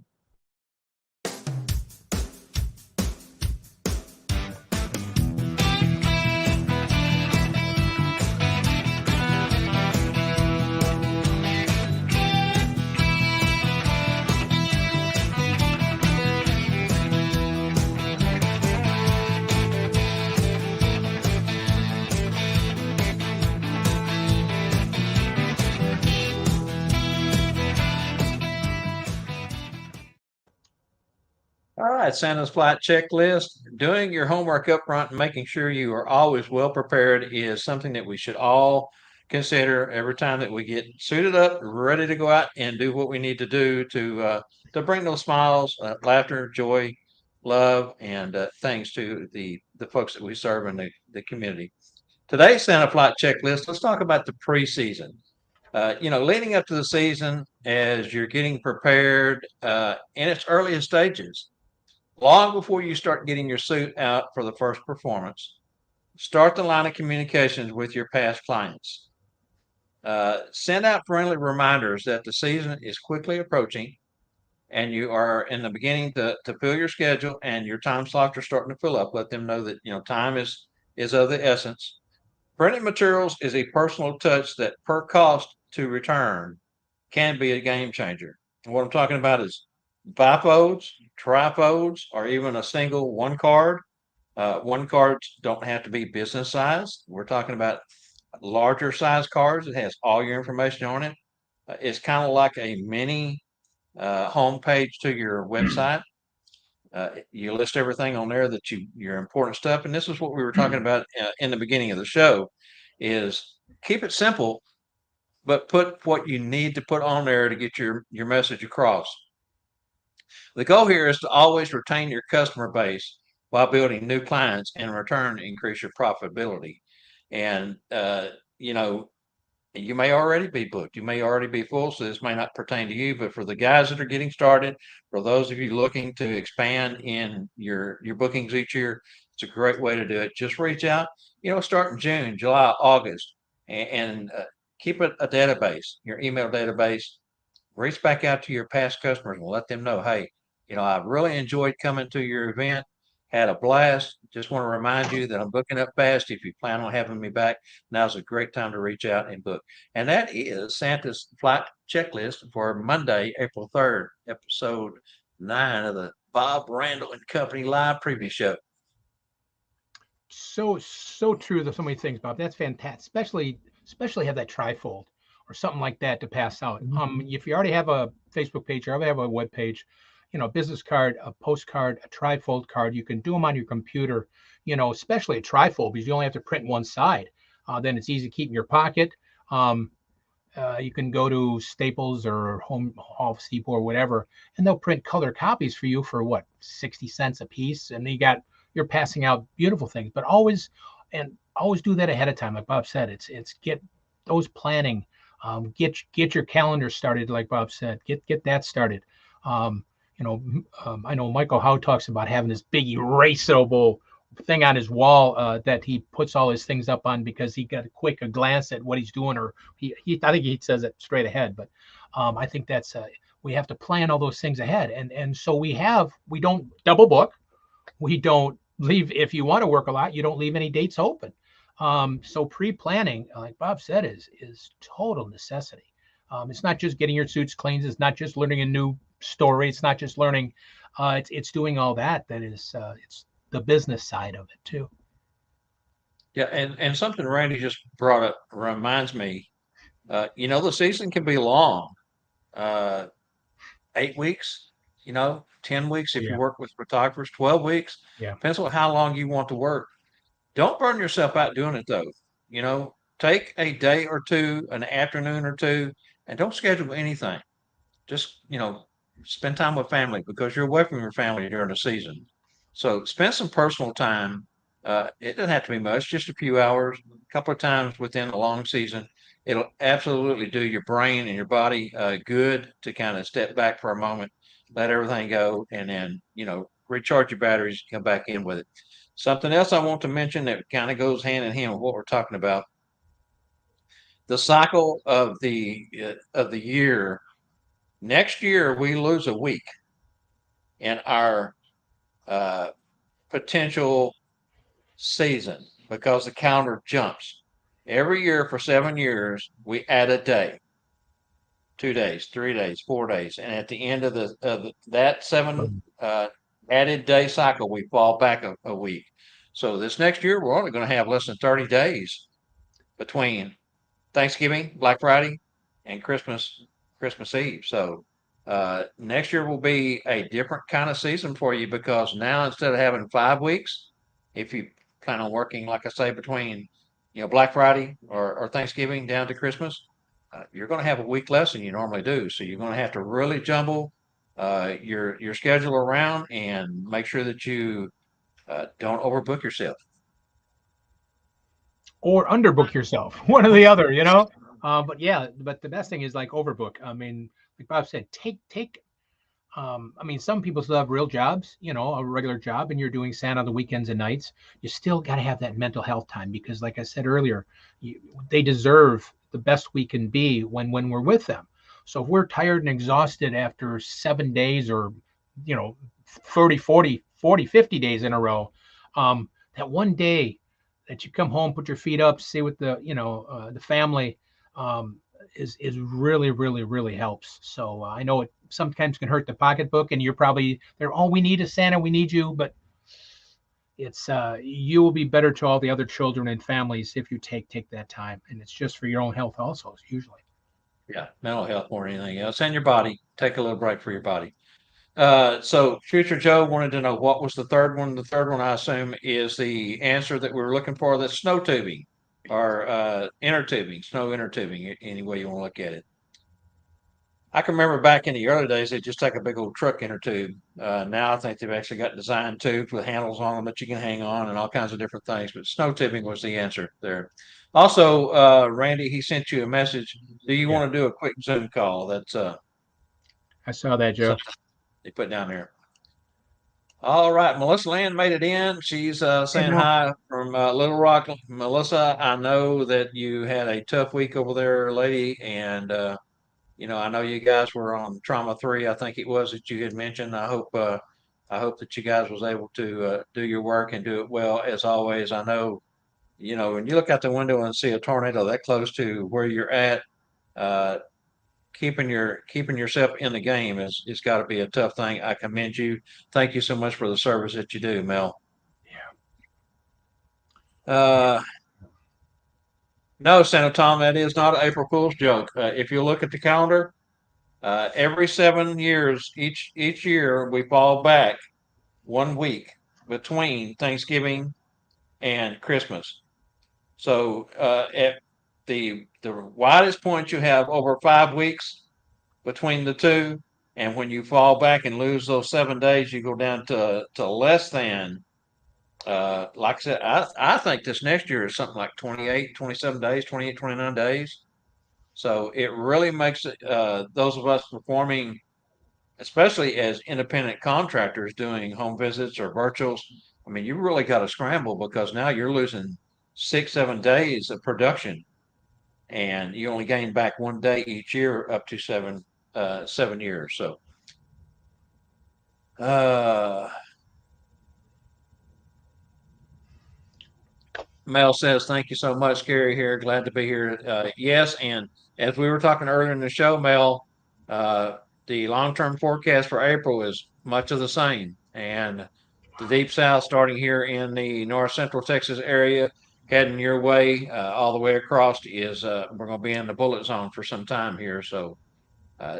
All right, Santa's flight checklist. Doing your homework up front and making sure you are always well prepared is something that we should all consider every time that we get suited up, ready to go out and do what we need to do to bring those smiles, laughter, joy, love, and things to the folks that we serve in the community. Today's Santa flight checklist. Let's talk about the preseason. Leading up to the season, as you're getting prepared in its earliest stages, long before you start getting your suit out for the first performance, start the line of communications with your past clients. Send out friendly reminders that the season is quickly approaching and you are in the beginning to fill your schedule and your time slots are starting to fill up. Let them know that time is of the essence. Printed materials is a personal touch that per cost to return can be a game changer. And what I'm talking about is bifolds, trifolds, or even a single one card. One cards don't have to be business size. We're talking about larger size cards. It has all your information on it. It's kind of like a mini homepage to your website. You list everything on there that your important stuff. And this is what we were talking about in the beginning of the show is keep it simple, but put what you need to put on there to get your message across. The goal here is to always retain your customer base while building new clients and in return increase your profitability. And, you may already be booked. You may already be full, so this may not pertain to you. But for the guys that are getting started, for those of you looking to expand in your bookings each year, it's a great way to do it. Just reach out, start in June, July, August, and keep a database, your email database. Reach back out to your past customers and let them know, hey, I really enjoyed coming to your event. Had a blast. Just want to remind you that I'm booking up fast. If you plan on having me back, now's a great time to reach out and book. And that is Santa's flight checklist for Monday, April 3rd, episode 9 of the Bob Randyl and Company live preview show. So true. There's so many things, Bob. That's fantastic. Especially have that trifold or something like that to pass out. If you already have a Facebook page or already have a web page, a business card, a postcard, a trifold card, you can do them on your computer, especially a trifold because you only have to print one side. Then it's easy to keep in your pocket. You can go to Staples or Home Office Depot or whatever, and they'll print color copies for you for what, 60 cents a piece, and you're passing out beautiful things. But always do that ahead of time, like Bob said. It's get those planning, get your calendar started, like Bob said. Get that started. I know Michael Howe talks about having this big erasable thing on his wall that he puts all his things up on because he got a glance at what he's doing, or I think he says it straight ahead. But I think that's we have to plan all those things ahead, and so we don't double book, we don't leave. If you want to work a lot, you don't leave any dates open. So pre-planning, like Bob said, is total necessity. It's not just getting your suits cleaned. It's not just learning a new story. It's not just learning. It's doing all that. That is, it's the business side of it too. Yeah, and something Randy just brought up reminds me. The season can be long, 8 weeks. 10 weeks if you Yeah. work with photographers, 12 weeks. Yeah. Depends on how long you want to work. Don't burn yourself out doing it though. Take a day or two, an afternoon or two, and don't schedule anything. Just, spend time with family because you're away from your family during the season. So spend some personal time. It doesn't have to be much, just a few hours, a couple of times within the long season. It'll absolutely do your brain and your body good to kind of step back for a moment, let everything go, and then, recharge your batteries, come back in with it. Something else I want to mention that kind of goes hand in hand with what we're talking about. The cycle of the year. Next year, we lose a week in our uh, potential season because the calendar jumps. Every year for 7 years, we add a day, 2 days, 3 days, 4 days, and at the end of that seven added day cycle, we fall back a week. So this next year, we're only going to have less than 30 days between Thanksgiving, Black Friday, and Christmas Eve. So next year will be a different kind of season for you because now instead of having 5 weeks, if you plan on working, like I say, between Black Friday or Thanksgiving down to Christmas, you're going to have a week less than you normally do. So you're going to have to really jumble your schedule around and make sure that you don't overbook yourself. Or underbook yourself, one or the other, but the best thing is like overbook. I mean, like Bob said, take some people still have real jobs, a regular job, and you're doing Santa on the weekends and nights. You still got to have that mental health time because, like I said earlier, they deserve the best we can be when we're with them. So if we're tired and exhausted after 7 days or 30, 40, 50 days in a row, that one day that you come home, put your feet up, stay with the family, is really, really, really helps. So I know it sometimes can hurt the pocketbook, and you're probably there. All we need is Santa. We need you, but it's you will be better to all the other children and families if you take that time, and it's just for your own health also. Usually, Yeah, mental health more than anything else, and your body. Take a little break for your body. So Future Joe wanted to know what was the third one. The third one, I assume, is the answer that we were looking for. That's snow tubing or inner tubing, snow inner tubing, any way you want to look at it. I can remember back in the early days, they'd just take a big old truck inner tube. Now I think they've actually got design tubes with handles on them that you can hang on and all kinds of different things. But snow tubing was the answer there. Also, Randy, he sent you a message. Do you want to do a quick Zoom call? That's I saw that, Joe. they put down there. All right, Melissa Land made it in. She's saying hi from Little Rock. Melissa, I know that you had a tough week over there, lady, and I know you guys were on trauma 3. I think it was that you had mentioned. I hope that you guys was able to do your work and do it well as always. I know, when you look out the window and see a tornado that close to where you're at, keeping yourself in the game is got to be a tough thing. I commend you. Thank you so much for the service that you do, Mel. Yeah. No, Santa Tom, that is not an April Fool's joke. If you look at the calendar, every 7 years, each year we fall back 1 week between Thanksgiving and Christmas. So the widest point you have over 5 weeks between the two, and when you fall back and lose those 7 days, you go down to less than. Like I said, I think this next year is something like 28, 27 days, 28, 29 days. So it really makes it, those of us performing, especially as independent contractors doing home visits or virtuals, I mean, you really got to scramble because now you're losing 6, 7 days of production, and you only gain back 1 day each year up to 7 years. So, uh, Mel says, thank you so much, Gary here. Glad to be here. Yes, and as we were talking earlier in the show, Mel, the long-term forecast for April is much of the same. And the deep south, starting here in the north central Texas area, heading your way all the way across, is we're going to be in the bullet zone for some time here. So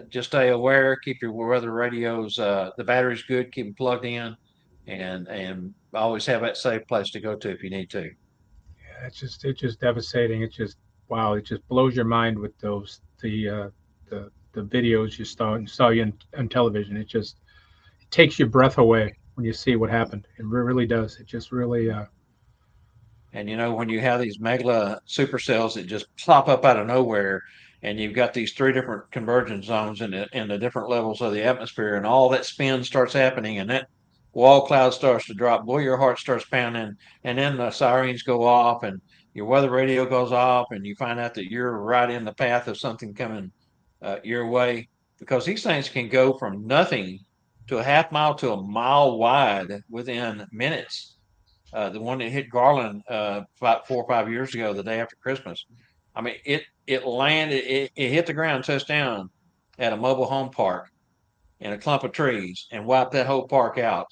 just stay aware, keep your weather radios, the battery's good, keep them plugged in, and always have that safe place to go to if you need to. Yeah, it's just devastating. It's just wow. It just blows your mind with those the videos you saw you on television. It takes your breath away when you see what happened. It really does. It just really And when you have these megala supercells that just pop up out of nowhere, and you've got these three different convergence zones in the different levels of the atmosphere, and all that spin starts happening, and that wall cloud starts to drop, boy, your heart starts pounding, and then the sirens go off, and your weather radio goes off, and you find out that you're right in the path of something coming your way, because these things can go from nothing to a half mile to a mile wide within minutes. The one that hit Garland about 4 or 5 years ago, the day after Christmas. I mean, it landed, it hit the ground, touched down at a mobile home park in a clump of trees, and wiped that whole park out.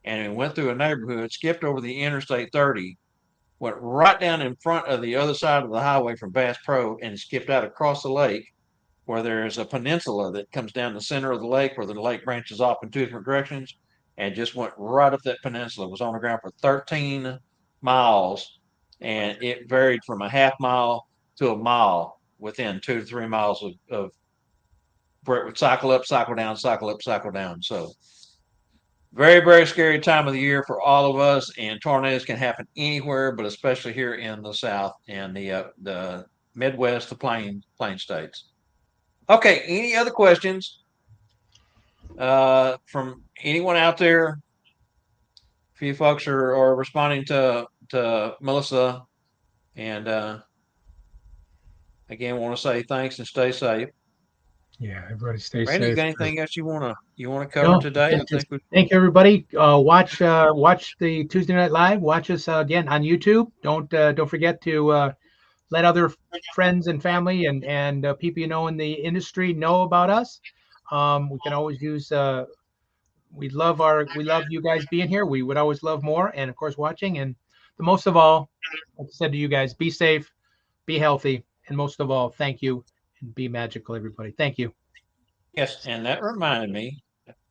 And it went through a neighborhood, skipped over the Interstate 30, went right down in front of the other side of the highway from Bass Pro, and skipped out across the lake where there's a peninsula that comes down the center of the lake where the lake branches off in two different directions, and just went right up that peninsula. It was on the ground for 13 miles, and it varied from a half mile to a mile within 2 to 3 miles of where it would cycle up, cycle down, cycle up, cycle down. So very, very scary time of the year for all of us, and tornadoes can happen anywhere, but especially here in the South and the Midwest, the plain states. Okay, any other questions from anyone out there? A few folks are responding to Melissa, and again, want to say thanks and stay safe. yeah. Everybody stay Randy, you safe. got anything else you want to cover No, today? I think thank you, everybody. Watch the Tuesday Night Live. Watch us again on YouTube. Don't forget to let other friends and family and people you know in the industry know about us. We can always use. We love you guys being here. We would always love more, and of course watching. And the most of all, like I said to you guys, be safe, be healthy, and most of all, thank you and be magical, everybody. Thank you. yes, and that reminded me.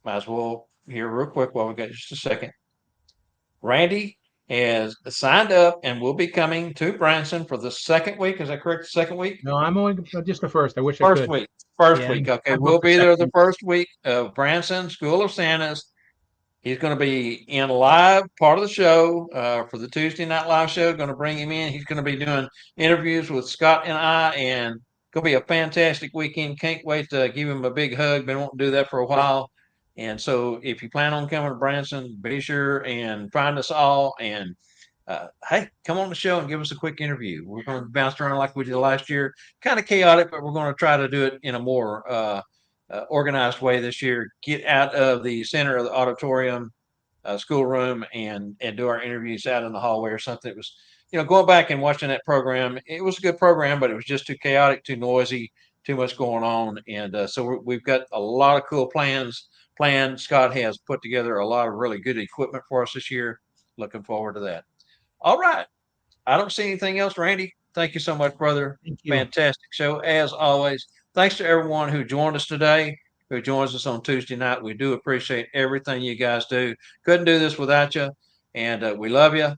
Might as well here real quick while we got just a second. Randy has signed up and will be coming to Branson for the second week. Is that correct? The second week? No, I'm only just the first. I wish I First could. week. First Yeah, week. Okay, I we'll booked the be there the second. first week of Branson School of Santas. He's going to be in live part of the show for the Tuesday Night Live show. Going to bring him in. He's going to be doing interviews with Scott and I, and going to be a fantastic weekend. Can't wait to give him a big hug. Been wanting to do that for a while. And so if you plan on coming to Branson, be sure and find us all. And hey, come on the show and give us a quick interview. We're going to bounce around like we did last year. Kind of chaotic, but we're going to try to do it in a more organized way this year. Get out of the center of the auditorium, schoolroom, and do our interviews out in the hallway or something. It was, going back and watching that program. It was a good program, but it was just too chaotic, too noisy, too much going on. And so we've got a lot of cool plans planned. Scott has put together a lot of really good equipment for us this year. Looking forward to that. All right. I don't see anything else, Randy. Thank you so much, brother. Thank you. Fantastic show, as always. Thanks to everyone who joined us today, who joins us on Tuesday night. We do appreciate everything you guys do. Couldn't do this without you, and we love you.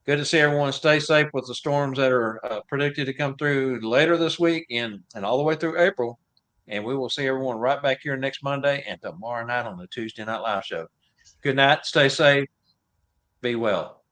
Good to see everyone. Stay safe with the storms that are predicted to come through later this week and all the way through April. And we will see everyone right back here next Monday and tomorrow night on the Tuesday Night Live show. Good night. Stay safe. Be well.